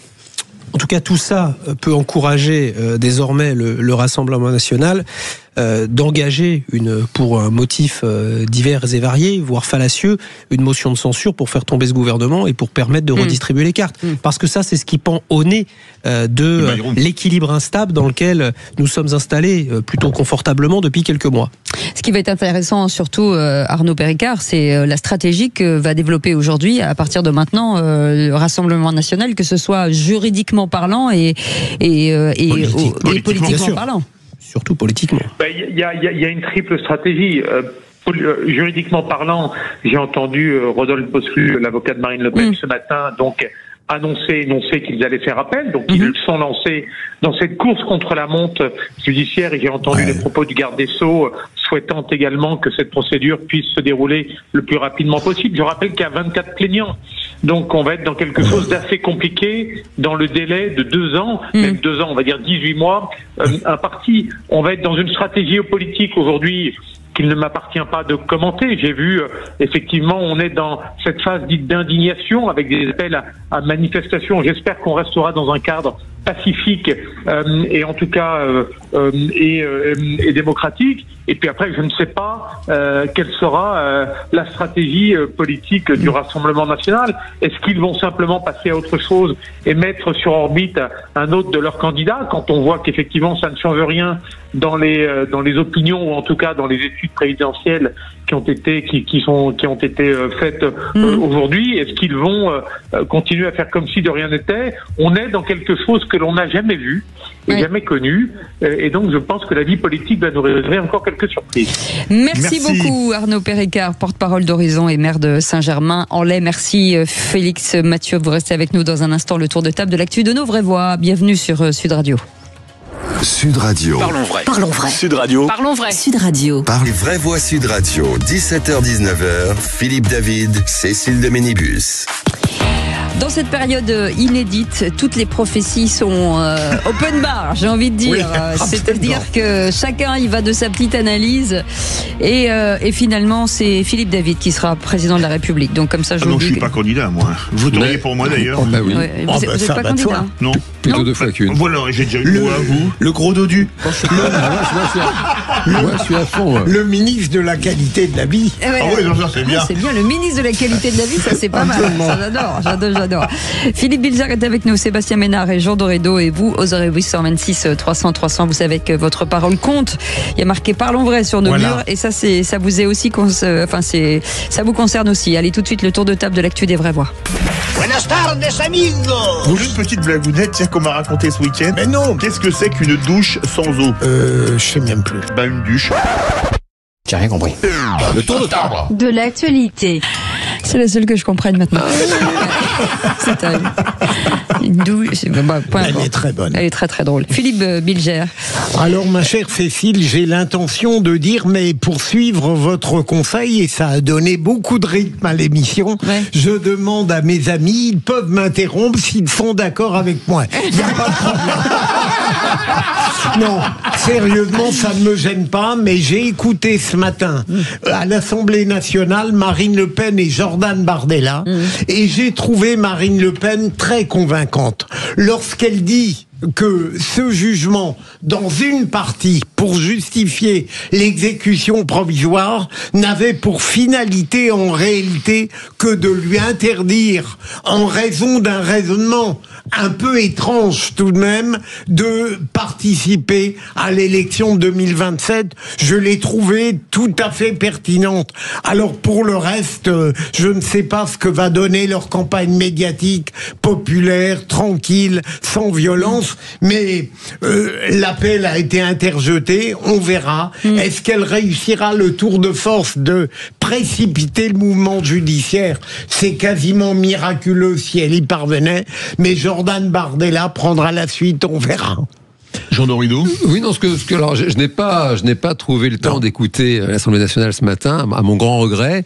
En tout cas, tout ça peut encourager désormais le Rassemblement national d'engager pour un motif divers et variés, voire fallacieux, une motion de censure pour faire tomber ce gouvernement et pour permettre de redistribuer les cartes. Parce que ça, c'est ce qui pend au nez de l'équilibre instable dans lequel nous sommes installés plutôt confortablement depuis quelques mois. Ce qui va être intéressant, surtout Arnaud Péricard, c'est la stratégie que va développer aujourd'hui, à partir de maintenant, le Rassemblement national, que ce soit juridiquement parlant et politiquement parlant. Surtout politiquement. Il y a une triple stratégie. Juridiquement parlant, j'ai entendu Rodolphe Bossu, l'avocat de Marine Le Pen, ce matin, donc énoncer qu'ils allaient faire appel. Donc ils sont lancés dans cette course contre la montre judiciaire et j'ai entendu les propos du garde des Sceaux souhaitant également que cette procédure puisse se dérouler le plus rapidement possible. Je rappelle qu'il y a 24 plaignants. Donc on va être dans quelque chose d'assez compliqué dans le délai de 2 ans, même 2 ans, on va dire 18 mois, imparti. On va être dans une stratégie politique aujourd'hui qu'il ne m'appartient pas de commenter. J'ai vu, effectivement, on est dans cette phase dite d'indignation avec des appels à manifestation. J'espère qu'on restera dans un cadre pacifique et en tout cas et démocratique. Et puis après, je ne sais pas quelle sera la stratégie politique du Rassemblement national. Est-ce qu'ils vont simplement passer à autre chose et mettre sur orbite un autre de leurs candidats, quand on voit qu'effectivement ça ne change rien dans les opinions, ou en tout cas dans les études présidentielles qui ont été faites aujourd'hui? Est-ce qu'ils vont continuer à faire comme si de rien n'était? On est dans quelque chose que l'on n'a jamais vu et jamais connu, et donc je pense que la vie politique va nous réserver encore quelques surprises. Merci beaucoup Arnaud Péricard, porte-parole d'Horizon et maire de Saint-Germain-en-Laye. Merci Félix Mathieu, vous restez avec nous dans un instant, le tour de table de l'actu de nos vraies voix. Bienvenue sur Sud Radio. Sud Radio. Parlons vrai. Parlons vrai. Sud Radio. Parlons vrai. Sud Radio. Parle Vraie Voix Sud Radio, 17h-19h, Philippe David, Cécile de Ménibus. Dans cette période inédite, toutes les prophéties sont open bar, j'ai envie de dire. Oui, c'est-à-dire que chacun y va de sa petite analyse. Et finalement, c'est Philippe David qui sera président de la République. Donc comme ça, je non, je suis pas candidat, moi. Vous voteriez pour moi d'ailleurs. Oh, bah oui. Vous n'êtes pas candidat. Non. Plutôt 2 fois qu'une. Voilà, j'ai déjà eu à vous. Le gros dodu. Moi, je suis à fond. Le ministre de la qualité de la vie. Ah oui, ça c'est bien. C'est bien, le ministre de la qualité de la vie, ça c'est pas mal. Ça, j'adore. Philippe Bilger est avec nous, Sébastien Ménard et Jean Dorédo, et vous, aux 0826 300 300, vous savez que votre parole compte. Il y a marqué Parlons vrai sur nos murs, et ça vous est aussi, ça vous concerne aussi. Allez, tout de suite, le tour de table de l'actu des vraies voix. Buenas tardes, amigos. Vous voulez une petite blagounette, tiens, qu'on m'a raconté ce week-end? Mais non. Qu'est-ce que c'est qu'une douche sans eau? Je sais même plus. Bah, une douche. J'ai rien compris. Le tour de table de l'actualité. C'est la seule que je comprenne maintenant. C'est une douche. Elle est très bonne. Elle est très très drôle. Philippe Bilger. Alors ma chère Cécile, j'ai l'intention de dire, mais pour suivre votre conseil, et ça a donné beaucoup de rythme à l'émission, je demande à mes amis, ils peuvent m'interrompre s'ils sont d'accord avec moi. Il n'y a pas de problème. Non, sérieusement, ça ne me gêne pas, mais j'ai écouté ce matin à l'Assemblée nationale Marine Le Pen et Jordan Bardella, et j'ai trouvé Marine Le Pen très convaincante. Lorsqu'elle dit que ce jugement, dans une partie, pour justifier l'exécution provisoire, n'avait pour finalité, en réalité, que de lui interdire, en raison d'un raisonnement un peu étrange tout de même, de participer à l'élection 2027. Je l'ai trouvée tout à fait pertinente. Alors pour le reste, je ne sais pas ce que va donner leur campagne médiatique, populaire, tranquille, sans violence, mais l'appel a été interjeté, on verra. Est-ce qu'elle réussira le tour de force de précipiter le mouvement judiciaire? C'est quasiment miraculeux si elle y parvenait, mais Jordan Bardella prendra la suite, on verra. Jean Dorédo. Oui, non, alors, je n'ai pas trouvé le temps d'écouter l'Assemblée nationale ce matin, à mon grand regret.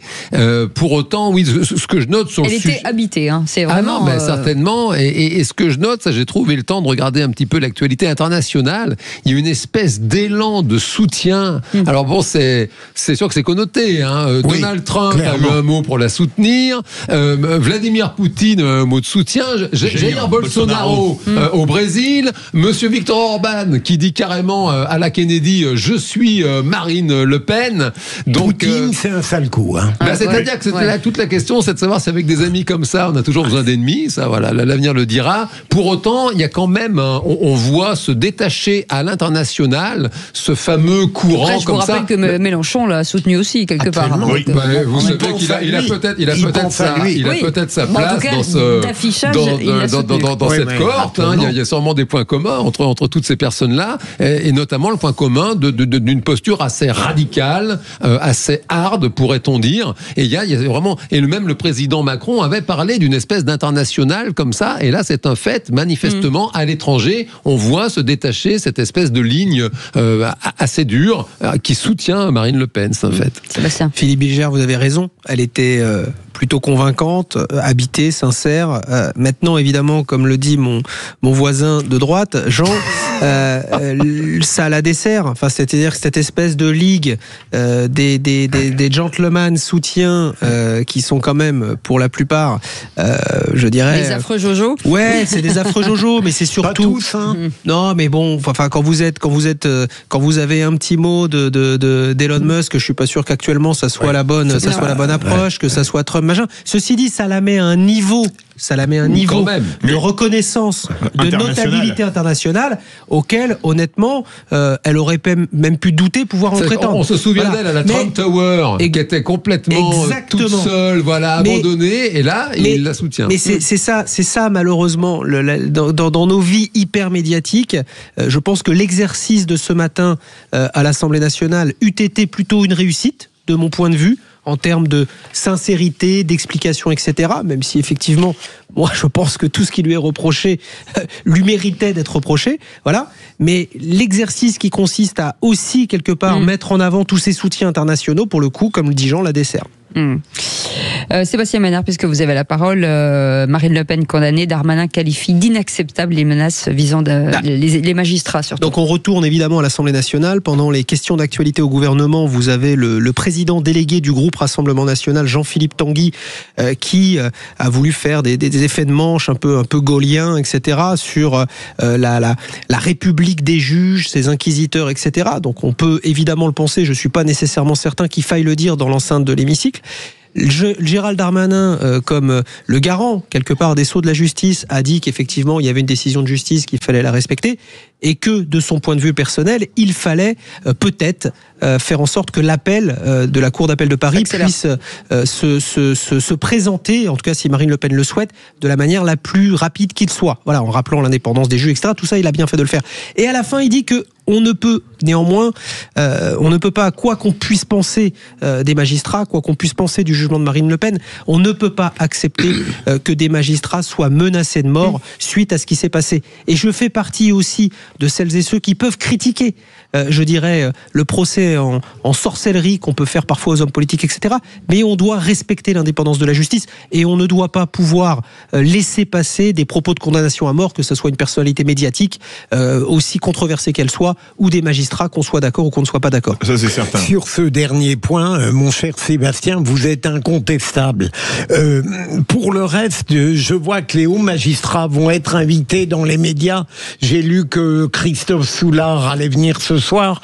Pour autant, oui, ce que je note sur Elle était habitée, hein. C'est vraiment. Ah non, certainement. Et ce que je note, ça, j'ai trouvé le temps de regarder un petit peu l'actualité internationale. Il y a une espèce d'élan de soutien. Alors bon, c'est sûr que c'est connoté, hein. Oui, Donald Trump clairement a eu un mot pour la soutenir. Vladimir Poutine, un mot de soutien. Jair Bolsonaro au Brésil. Monsieur Victor Orban qui dit carrément à la Kennedy je suis Marine Le Pen. Donc Poutine, c'est un sale coup, hein. C'est-à-dire que toute la question, c'est de savoir si avec des amis comme ça on a toujours besoin d'ennemis. Ça, voilà, l'avenir le dira. Pour autant, il y a quand même on voit se détacher à l'international ce fameux courant. Après, je comme vous rappelle que Mélenchon l'a soutenu aussi quelque part. Hein. Oui. Vous savez qu'il a peut-être sa place dans cette cohorte. Il y a sûrement des points communs entre toutes ces personnes-là, et notamment le point commun d'une posture assez radicale, assez hard, pourrait-on dire. Et il y a vraiment, et même le président Macron avait parlé d'une espèce d'international comme ça, et là c'est un fait, manifestement, à l'étranger, on voit se détacher cette espèce de ligne assez dure qui soutient Marine Le Pen, c'est un fait. Sébastien. Philippe Bilger, vous avez raison, elle était plutôt convaincante, habitée, sincère. Maintenant, évidemment, comme le dit mon voisin de droite, Jean, ça la dessert. Enfin, c'est-à-dire que cette espèce de ligue des gentlemen soutiens qui sont quand même, pour la plupart, je dirais... Les affreux Jojo. Ouais, c'est des affreux Jojo, mais c'est surtout... Pas tous, hein. Non, mais bon, enfin, quand vous avez un petit mot d'Elon Musk, je suis pas sûr qu'actuellement ça soit la bonne approche, que ça soit Trump, machin. Ceci dit, ça la met à un niveau de reconnaissance, de notabilité internationale auquel, honnêtement, elle aurait même pu douter pouvoir en prétendre. On se souvient d'elle à la Trump Tower, qui était complètement toute seule, abandonnée, et là, il la soutient. Mais c'est ça malheureusement, dans nos vies hyper médiatiques. Je pense que l'exercice de ce matin à l'Assemblée nationale eût été plutôt une réussite, de mon point de vue, en termes de sincérité, d'explication, etc. Même si effectivement, moi je pense que tout ce qui lui est reproché lui méritait d'être reproché. Voilà. Mais l'exercice qui consiste à aussi quelque part mettre en avant tous ces soutiens internationaux, pour le coup, comme le dit Jean, la dessert. Sébastien Ménard, puisque vous avez la parole, Marine Le Pen condamnée, Darmanin qualifie d'inacceptables les menaces visant les magistrats surtout. Donc on retourne évidemment à l'Assemblée nationale. Pendant les questions d'actualité au gouvernement, vous avez le président délégué du groupe Rassemblement National, Jean-Philippe Tanguy, qui a voulu faire des effets de manche un peu gaulliens, etc., sur la République des juges, ses inquisiteurs, etc. Donc on peut évidemment le penser, je ne suis pas nécessairement certain qu'il faille le dire dans l'enceinte de l'hémicycle. Gérald Darmanin, comme le garant quelque part des sceaux de la justice, a dit qu'effectivement il y avait une décision de justice, qu'il fallait la respecter, et que de son point de vue personnel, il fallait peut-être faire en sorte que l'appel de la Cour d'appel de Paris puisse se présenter, en tout cas si Marine Le Pen le souhaite, de la manière la plus rapide qu'il soit. Voilà, en rappelant l'indépendance des juges, etc. Tout ça, il a bien fait de le faire. Et à la fin, il dit que on ne peut, néanmoins, on ne peut pas, quoi qu'on puisse penser des magistrats, quoi qu'on puisse penser du jugement de Marine Le Pen, on ne peut pas accepter que des magistrats soient menacés de mort suite à ce qui s'est passé. Et je fais partie aussi de celles et ceux qui peuvent critiquer, je dirais, le procès en sorcellerie qu'on peut faire parfois aux hommes politiques, etc. Mais on doit respecter l'indépendance de la justice et on ne doit pas pouvoir laisser passer des propos de condamnation à mort, que ce soit une personnalité médiatique, aussi controversée qu'elle soit, ou des magistrats, qu'on soit d'accord ou qu'on ne soit pas d'accord. Ça, c'est certain. Sur ce dernier point, mon cher Sébastien, vous êtes incontestable. Pour le reste, je vois que les hauts magistrats vont être invités dans les médias. J'ai lu que Christophe Soulard allait venir ce soir.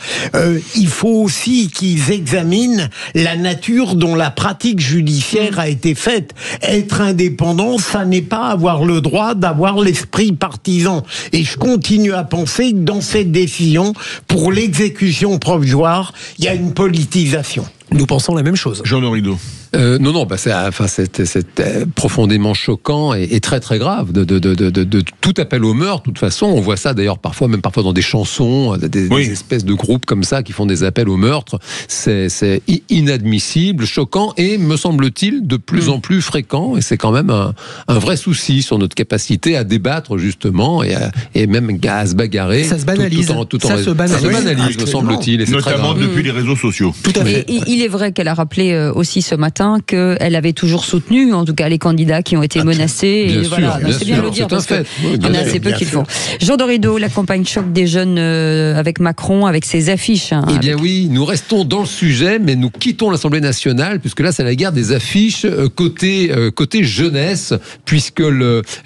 Il faut aussi qu'ils examinent la nature dont la pratique judiciaire a été faite. Être indépendant, ça n'est pas avoir le droit d'avoir l'esprit partisan. Et je continue à penser que dans cette décision, pour l'exécution provisoire, il y a une politisation. Nous pensons la même chose. Jean Dorido. Non, c'est profondément choquant et très très grave de tout appel au meurtre. De toute façon, on voit ça d'ailleurs parfois dans des chansons, des espèces de groupes comme ça qui font des appels au meurtre. C'est inadmissible, choquant et, me semble-t-il, de plus en plus fréquent. Et c'est quand même un vrai souci sur notre capacité à débattre justement et même à se bagarrer. Ça se banalise. Ça se banalise, me semble-t-il. Et notamment depuis les réseaux sociaux. Tout à fait. Et il est vrai qu'elle a rappelé aussi ce matin qu'elle avait toujours soutenu, en tout cas, les candidats qui ont été menacés. Bien et sûr, voilà, c'est bien de le dire parce qu'il y en a assez peu qui le font. Jean Dorido, la campagne choc des jeunes avec Macron, avec ses affiches. Eh bien oui, nous restons dans le sujet, mais nous quittons l'Assemblée nationale, puisque là, c'est la guerre des affiches côté jeunesse, puisque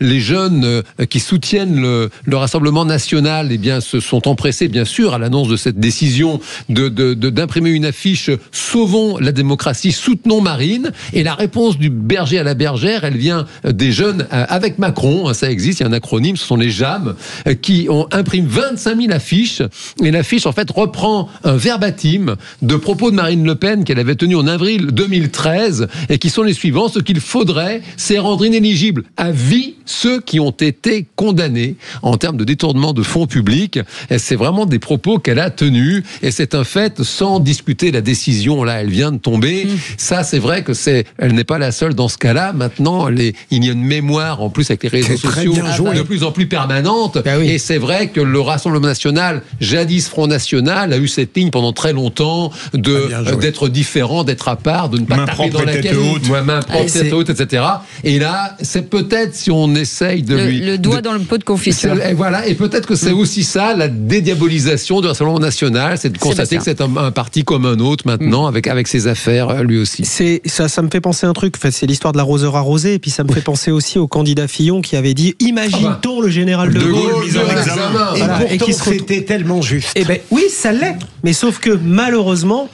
les jeunes qui soutiennent le Rassemblement national, eh bien, se sont empressés, bien sûr, à l'annonce de cette décision d'imprimer une affiche « Sauvons la démocratie, soutenons Marine ». Et la réponse du berger à la bergère, elle vient des jeunes avec Macron. Ça existe, il y a un acronyme, ce sont les JAM, qui ont imprimé 25 000 affiches. Et l'affiche, en fait, reprend un verbatim de propos de Marine Le Pen qu'elle avait tenu en avril 2013 et qui sont les suivants. Ce qu'il faudrait, c'est rendre inéligibles à vie ceux qui ont été condamnés en termes de détournement de fonds publics. Et c'est vraiment des propos qu'elle a tenus. Et c'est un fait, sans discuter la décision, là, elle vient de tomber. Ça, c'est vrai. vrai que elle n'est pas la seule dans ce cas-là. Maintenant, il y a une mémoire, en plus, avec les réseaux sociaux, de plus en plus permanente. Et c'est vrai que le Rassemblement national, jadis Front National, a eu cette ligne pendant très longtemps d'être différent, d'être à part, de ne pas taper dans la caisse, main propre, tête haute, etc. Et là, c'est peut-être, si on essaye de le doigt dans le pot de confiture. Voilà, et peut-être que c'est aussi ça, la dédiabolisation du Rassemblement national, c'est de constater que c'est un parti comme un autre maintenant, avec ses affaires, lui aussi. Ça me fait penser à un truc, c'est l'histoire de l'arroseur arrosé, et puis ça me fait penser aussi au candidat Fillon qui avait dit « Imagine-t-on le général de Gaulle mis en examen ?» Et pourtant, c'était tellement juste. Eh ben, oui, ça l'est. Mais sauf que malheureusement,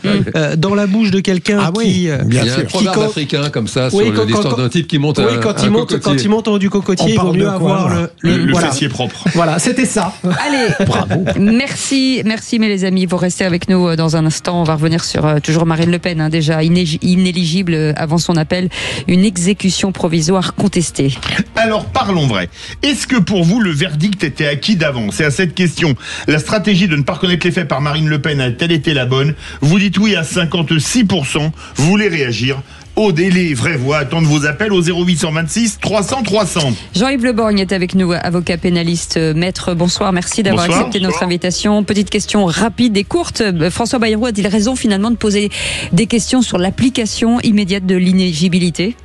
dans la bouche de quelqu'un il y a un proverbe africain comme ça, sur l'histoire d'un type qui monte un cocotier. Quand il monte en haut du cocotier, il vaut mieux avoir le fessier propre. Voilà, c'était ça. Allez, bravo. Merci, mais les amis, vous restez avec nous dans un instant. On va revenir sur toujours Marine Le Pen, déjà inéligible avant son appel, une exécution provisoire contestée. Alors parlons vrai. Est-ce que pour vous le verdict était acquis d'avance? Et à cette question, la stratégie de ne pas reconnaître les faits par Marine Le Pen a-t-elle été la bonne? Vous dites oui à 56%. Vous voulez réagir? Au délai, vraie voix, attendre vos appels au 0826 300 300. Jean-Yves Le Borgne est avec nous, avocat pénaliste, maître. Bonsoir, merci d'avoir accepté notre invitation. Petite question rapide et courte. François Bayrou a-t-il raison finalement de poser des questions sur l'application immédiate de l'inéligibilité?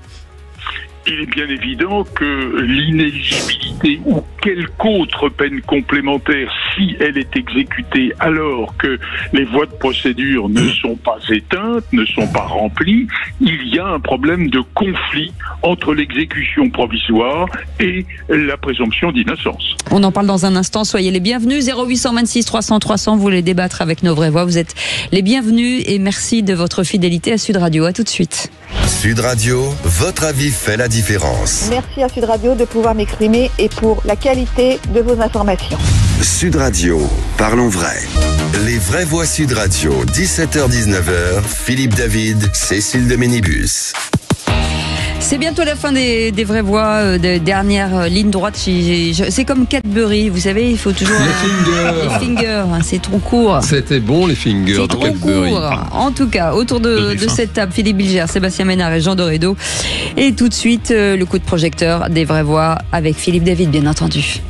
Il est bien évident que l'inéligibilité ou quelque autre peine complémentaire, si elle est exécutée alors que les voies de procédure ne sont pas éteintes, ne sont pas remplies, il y a un problème de conflit entre l'exécution provisoire et la présomption d'innocence. On en parle dans un instant, soyez les bienvenus. 0826 300 300, vous voulez débattre avec nos vraies voix, vous êtes les bienvenus et merci de votre fidélité à Sud Radio. À tout de suite. Sud Radio, votre avis fait la différence. Merci à Sud Radio de pouvoir m'exprimer et pour la qualité de vos informations. Sud Radio, parlons vrai. Les vraies voix Sud Radio, 17h-19h, Philippe David, Cécile de Ménibus. C'est bientôt la fin des vraies voix, des dernières lignes droites. C'est comme Cadbury, vous savez, il faut toujours... Les fingers, c'est trop court. C'était bon, les fingers de Cadbury. Court. En tout cas, autour de cette table, Philippe Bilger, Sébastien Ménard et Jean Dorédo. Et tout de suite, le coup de projecteur des vraies voix avec Philippe David, bien entendu.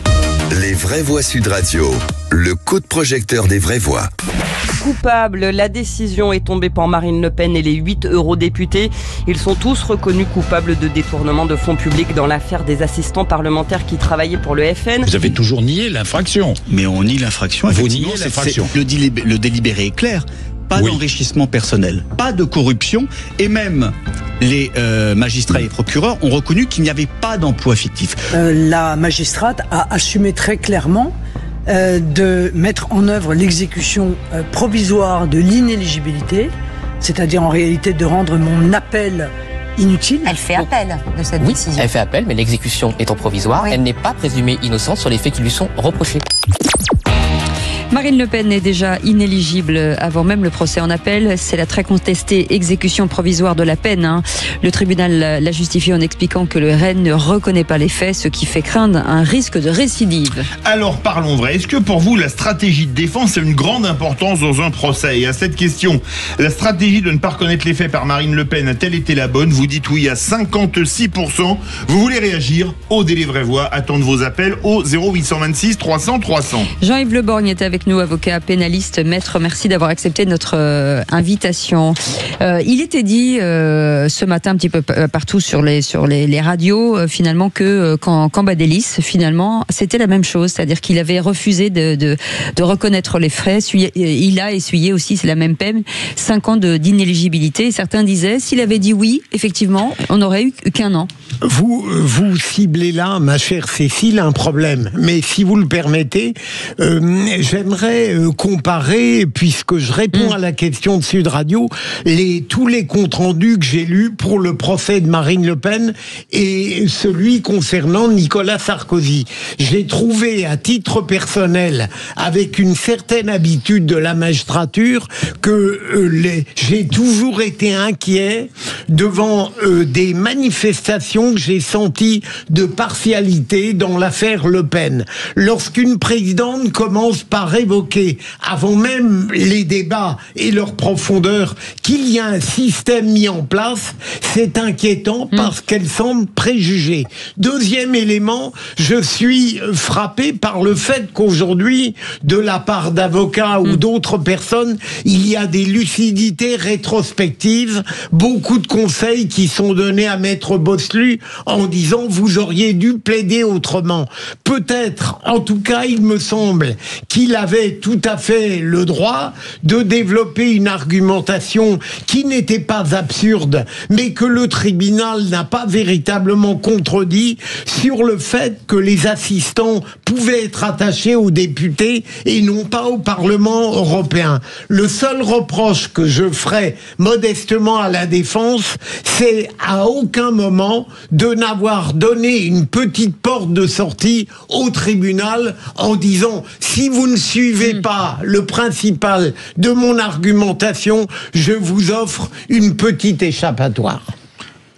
Les vraies voix Sud Radio, le coup de projecteur des vraies voix. Coupable, la décision est tombée pour Marine Le Pen et les 8 eurodéputés. Ils sont tous reconnus coupables de détournement de fonds publics dans l'affaire des assistants parlementaires qui travaillaient pour le FN. Vous avez toujours nié l'infraction. Mais on nie l'infraction. Vous niez l'infraction. Le délibéré est clair. Pas d'enrichissement personnel, pas de corruption, et même les magistrats et les procureurs ont reconnu qu'il n'y avait pas d'emploi fictif. La magistrate a assumé très clairement de mettre en œuvre l'exécution provisoire de l'inéligibilité, c'est-à-dire en réalité de rendre mon appel inutile. Elle fait appel de cette décision. Elle fait appel, mais l'exécution étant provisoire, elle n'est pas présumée innocente sur les faits qui lui sont reprochés. Marine Le Pen est déjà inéligible avant même le procès en appel. C'est la très contestée exécution provisoire de la peine. Le tribunal l'a justifié en expliquant que le RN ne reconnaît pas les faits, ce qui fait craindre un risque de récidive. Alors parlons vrai. Est-ce que pour vous la stratégie de défense a une grande importance dans un procès? Et à cette question, la stratégie de ne pas reconnaître les faits par Marine Le Pen a-t-elle été la bonne? Vous dites oui à 56%. Vous voulez réagir? Au délai vraie voix, attendre vos appels au 0826 300 300. Jean-Yves Le Borgne est avec nous, avocat pénaliste, maître. Merci d'avoir accepté notre invitation. Il était dit ce matin un petit peu partout sur les radios finalement que Cambadélis finalement c'était la même chose, c'est-à-dire qu'il avait refusé de reconnaître les faits. Il a essuyé aussi, c'est la même peine, 5 ans d'inéligibilité. Certains disaient s'il avait dit oui, effectivement, on n'aurait eu qu'1 an. Vous ciblez là, ma chère Cécile, un problème. Mais si vous le permettez, j'aimerais comparer, puisque je réponds à la question de Sud Radio, tous les comptes rendus que j'ai lus pour le procès de Marine Le Pen et celui concernant Nicolas Sarkozy. J'ai trouvé, à titre personnel, avec une certaine habitude de la magistrature, que j'ai toujours été inquiet devant des manifestations que j'ai senties de partialité dans l'affaire Le Pen. Lorsqu'une présidente commence par évoqué, avant même les débats et leur profondeur, qu'il y a un système mis en place, c'est inquiétant parce qu'elle semble préjugée. Deuxième élément, je suis frappé par le fait qu'aujourd'hui, de la part d'avocats ou d'autres personnes, il y a des lucidités rétrospectives, beaucoup de conseils qui sont donnés à Maître Bosselu en disant vous auriez dû plaider autrement. Peut-être, en tout cas, il me semble qu'il avait tout à fait le droit de développer une argumentation qui n'était pas absurde, mais que le tribunal n'a pas véritablement contredit sur le fait que les assistants pouvaient être attachés aux députés et non pas au Parlement européen. Le seul reproche que je ferai modestement à la défense, c'est à aucun moment de n'avoir donné une petite porte de sortie au tribunal en disant si vous ne suivez pas le principal de mon argumentation, je vous offre une petite échappatoire.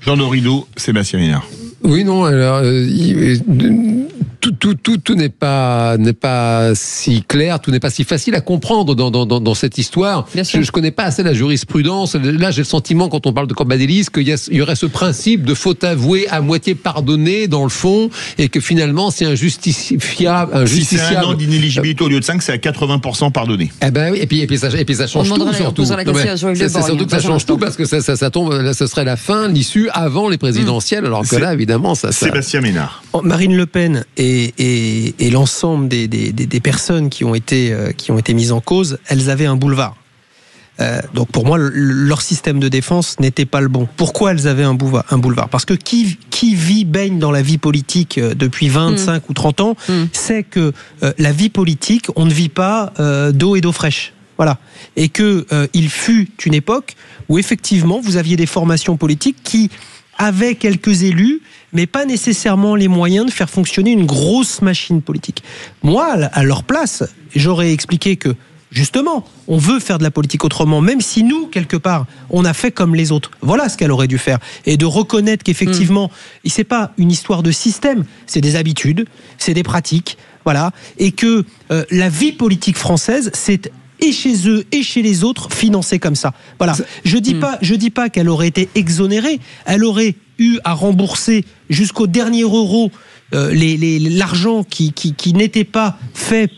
Jean Dorido, Sébastien Ménard. Oui, non, alors, tout n'est pas si clair, tout n'est pas si facile à comprendre dans cette histoire. Je connais pas assez la jurisprudence. Là, j'ai le sentiment, quand on parle de Cambadélis, qu'il y aurait ce principe de faute avouée à moitié pardonnée dans le fond, et que finalement, c'est injustifiable. Si c'est un an d'inéligibilité au lieu de 5, c'est à 80% pardonné. Eh ben oui, et puis ça change tout, surtout. C'est surtout que ça change tout, parce que ça tombe, là, ce serait la fin, l'issue avant les présidentielles, alors que là, évidemment, Sébastien Ménard. Marine Le Pen et l'ensemble des personnes qui ont été mises en cause, elles avaient un boulevard. Donc pour moi, leur système de défense n'était pas le bon. Pourquoi elles avaient un boulevard? Parce que qui baigne dans la vie politique depuis 25 ou 30 ans, sait que la vie politique, on ne vit pas d'eau et d'eau fraîche. Voilà. Et qu'il fut une époque où effectivement, vous aviez des formations politiques qui avaient quelques élus, mais pas nécessairement les moyens de faire fonctionner une grosse machine politique. Moi, à leur place, j'aurais expliqué que, justement, on veut faire de la politique autrement, même si nous, quelque part, on a fait comme les autres. Voilà ce qu'elle aurait dû faire. Et de reconnaître qu'effectivement, c'est pas une histoire de système, c'est des habitudes, c'est des pratiques, voilà, et que la vie politique française, c'est et chez eux et chez les autres financée comme ça. Voilà. Je dis pas qu'elle aurait été exonérée, elle aurait eu à rembourser jusqu'au dernier euro l'argent qui n'était pas fait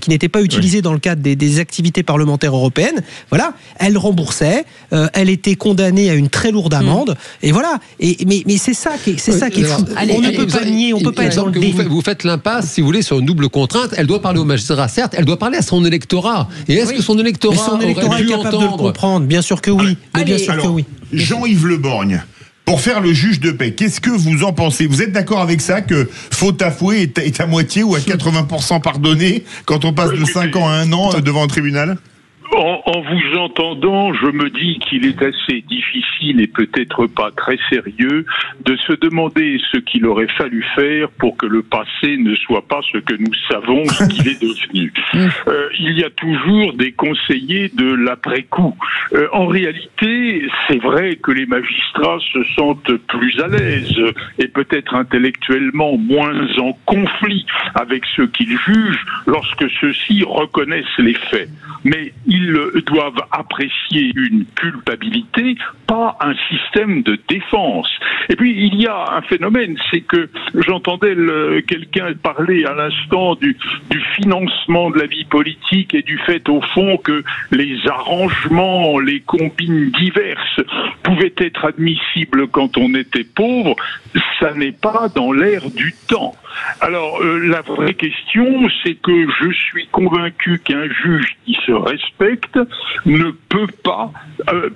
qui n'était pas utilisé dans le cadre des activités parlementaires européennes. Voilà, elle remboursait, elle était condamnée à une très lourde amende, et voilà. Mais c'est ça qui est fou. On ne peut pas nier, on peut pas être dans le déni. Vous faites l'impasse, si vous voulez, sur une double contrainte. Elle doit parler aux magistrats, certes, elle doit parler à son électorat. Et est-ce que son électorat aurait est capable de le comprendre? Bien sûr que oui. Jean-Yves Le Borgne, pour faire le juge de paix, qu'est-ce que vous en pensez? Vous êtes d'accord avec ça, que faute avouée est à moitié ou à 80% pardonné quand on passe de 5 ans à 1 an devant un tribunal? En vous entendant, je me dis qu'il est assez difficile et peut-être pas très sérieux de se demander ce qu'il aurait fallu faire pour que le passé ne soit pas ce que nous savons qu'il est devenu. Il y a toujours des conseillers de l'après-coup. En réalité, c'est vrai que les magistrats se sentent plus à l'aise et peut-être intellectuellement moins en conflit avec ceux qu'ils jugent lorsque ceux-ci reconnaissent les faits. Mais ils doivent apprécier une culpabilité, pas un système de défense. Et puis, il y a un phénomène, c'est que j'entendais quelqu'un parler à l'instant du financement de la vie politique et du fait, au fond, que les arrangements, les combines diverses pouvaient être admissibles quand on était pauvre. Ça n'est pas dans l'air du temps. Alors, la vraie question, c'est que je suis convaincu qu'un juge qui se respecte ne peut pas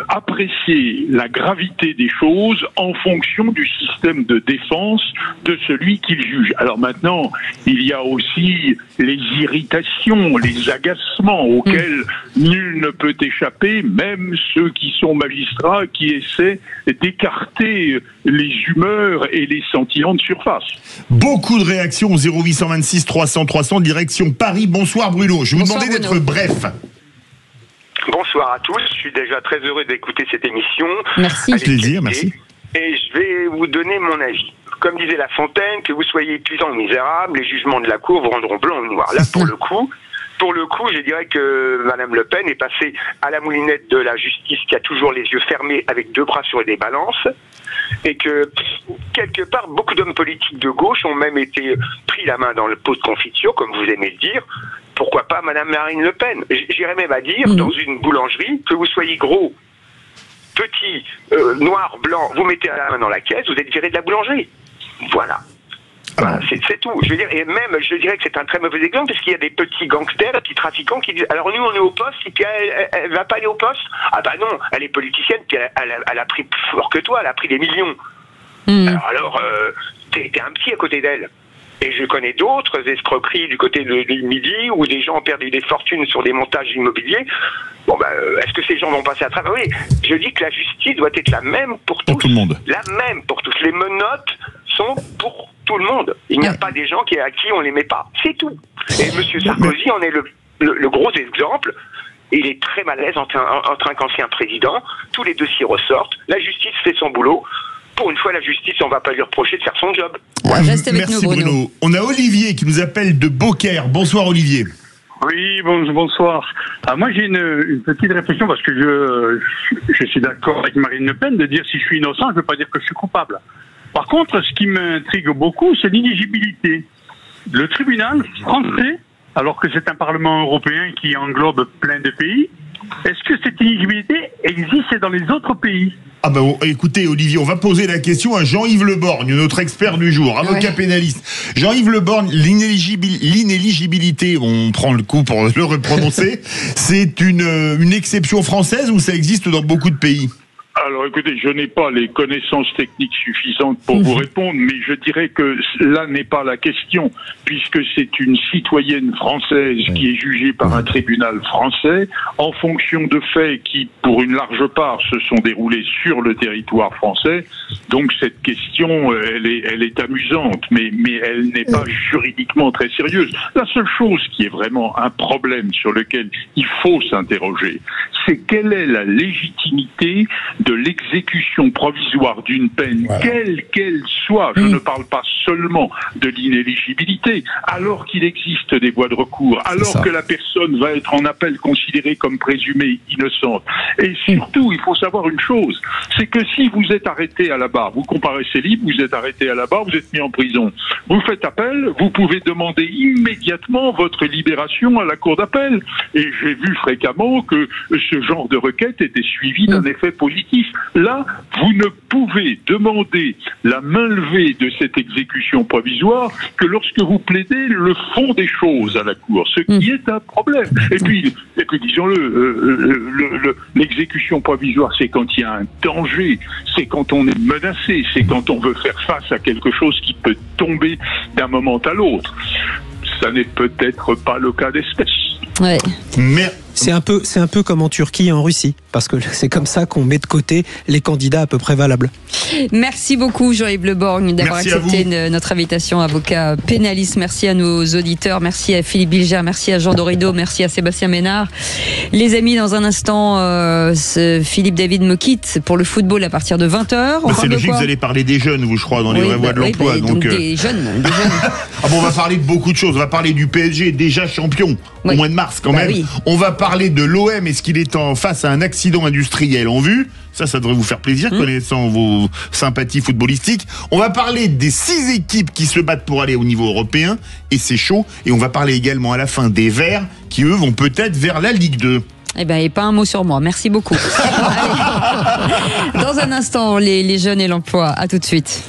apprécier la gravité des choses en fonction du système de défense de celui qu'il juge. Alors maintenant, il y a aussi les irritations, les agacements auxquels nul ne peut échapper, même ceux qui sont magistrats, qui essaient d'écarter les humeurs et les sentiments de surface. Beaucoup de réactions au 0826 300 300, direction Paris. Bonsoir Bruno, je vous demandais d'être bref. Bonsoir à tous, je suis déjà très heureux d'écouter cette émission. Merci. Plaisir, merci. Et je vais vous donner mon avis. Comme disait La Fontaine, que vous soyez épuisant ou misérable, les jugements de la Cour vous rendront blanc ou noir. Là, pour le coup, pour le coup, je dirais que Madame Le Pen est passée à la moulinette de la justice qui a toujours les yeux fermés avec 2 bras sur des balances, et que quelque part, beaucoup d'hommes politiques de gauche ont même été pris la main dans le pot de confiture, comme vous aimez le dire. Pourquoi pas Madame Marine Le Pen? J'irais même à dire, dans une boulangerie, que vous soyez gros, petit, noir, blanc, vous mettez la main dans la caisse, vous êtes viré de la boulangerie. Voilà. Voilà, c'est tout. Je veux dire, et même, je dirais que c'est un très mauvais exemple, parce qu'il y a des petits gangsters, des petits trafiquants qui disent, alors nous, on est au poste, et puis elle va pas aller au poste. Ah bah non, elle est politicienne, puis elle a pris plus fort que toi, elle a pris des millions. Alors, t'es un petit à côté d'elle. Et je connais d'autres escroqueries du côté du Midi, où des gens ont perdu des fortunes sur des montages immobiliers. Bon, est-ce que ces gens vont passer à travers? Oui, je dis que la justice doit être la même pour tous. Pour tout le monde. La même pour tous. Les menottes sont pour tout le monde. Il n'y a pas des gens à qui on les met pas. C'est tout. Et M. Sarkozy en est le gros exemple. Il est très mal à l'aise en tant qu'ancien président. Tous les dossiers ressortent. La justice fait son boulot. Pour une fois, la justice, on ne va pas lui reprocher de faire son job. Reste avec Merci nous, Bruno. On a Olivier qui nous appelle de Beaucaire. Bonsoir Olivier. Oui, bonsoir. Moi, j'ai une petite réflexion parce que je suis d'accord avec Marine Le Pen de dire si je suis innocent, je ne veux pas dire que je suis coupable. Par contre, ce qui m'intrigue beaucoup, c'est l'inéligibilité. Le tribunal français, alors que c'est un Parlement européen qui englobe plein de pays, est-ce que cette inéligibilité existe dans les autres pays ? Ah écoutez Olivier, on va poser la question à Jean-Yves Le Borgne, notre expert du jour, avocat pénaliste. Jean-Yves Le Borgne, l'inéligibilité, on prend le coup pour le reprononcer, c'est une exception française ou ça existe dans beaucoup de pays ? Alors écoutez, je n'ai pas les connaissances techniques suffisantes pour vous répondre, mais je dirais que là n'est pas la question, puisque c'est une citoyenne française qui est jugée par un tribunal français en fonction de faits qui, pour une large part, se sont déroulés sur le territoire français. Donc cette question, elle est amusante, mais elle n'est pas juridiquement très sérieuse. La seule chose qui est vraiment un problème sur lequel il faut s'interroger, c'est quelle est la légitimité de l'exécution provisoire d'une peine, quelle qu'elle soit. Je ne parle pas seulement de l'inéligibilité, alors qu'il existe des voies de recours, alors que la personne va être en appel considérée comme présumée innocente. Et surtout, il faut savoir une chose, c'est que si vous êtes arrêté à la barre, vous comparaissez libre, vous êtes arrêté à la barre, vous êtes mis en prison, vous faites appel, vous pouvez demander immédiatement votre libération à la cour d'appel. Et j'ai vu fréquemment que ce genre de requête était suivi d'un effet positif. Là, vous ne pouvez demander la mainlevée de cette exécution provisoire que lorsque vous plaidez le fond des choses à la Cour, ce qui est un problème. Et puis disons-le, l'exécution provisoire, c'est quand il y a un danger, c'est quand on est menacé, c'est quand on veut faire face à quelque chose qui peut tomber d'un moment à l'autre. Ça n'est peut-être pas le cas d'espèce. Ouais. Mais c'est un peu comme en Turquie et en Russie, parce que c'est comme ça qu'on met de côté les candidats à peu près valables. Merci beaucoup Jean-Yves Le Borgne d'avoir accepté notre invitation, avocat pénaliste. Merci à nos auditeurs, merci à Philippe Bilger, merci à Jean Dorido, merci à Sébastien Ménard. Les amis, dans un instant, Philippe David me quitte pour le football à partir de 20h. C'est logique, vous allez parler des jeunes, vous, je crois, dans les vraies voies de l'emploi. Donc des jeunes. On va parler de beaucoup de choses. On va parler du PSG, déjà champion au mois de mars quand même. Oui. On va parler de l'OM. Est-ce qu'il est en face à un accident industriel en vue? Ça devrait vous faire plaisir, connaissant vos sympathies footballistiques. On va parler des 6 équipes qui se battent pour aller au niveau européen, et c'est chaud. Et on va parler également à la fin des Verts, qui eux vont peut-être vers la Ligue 2. Eh bien, et pas un mot sur moi. Merci beaucoup. Dans un instant, les jeunes et l'emploi. À tout de suite.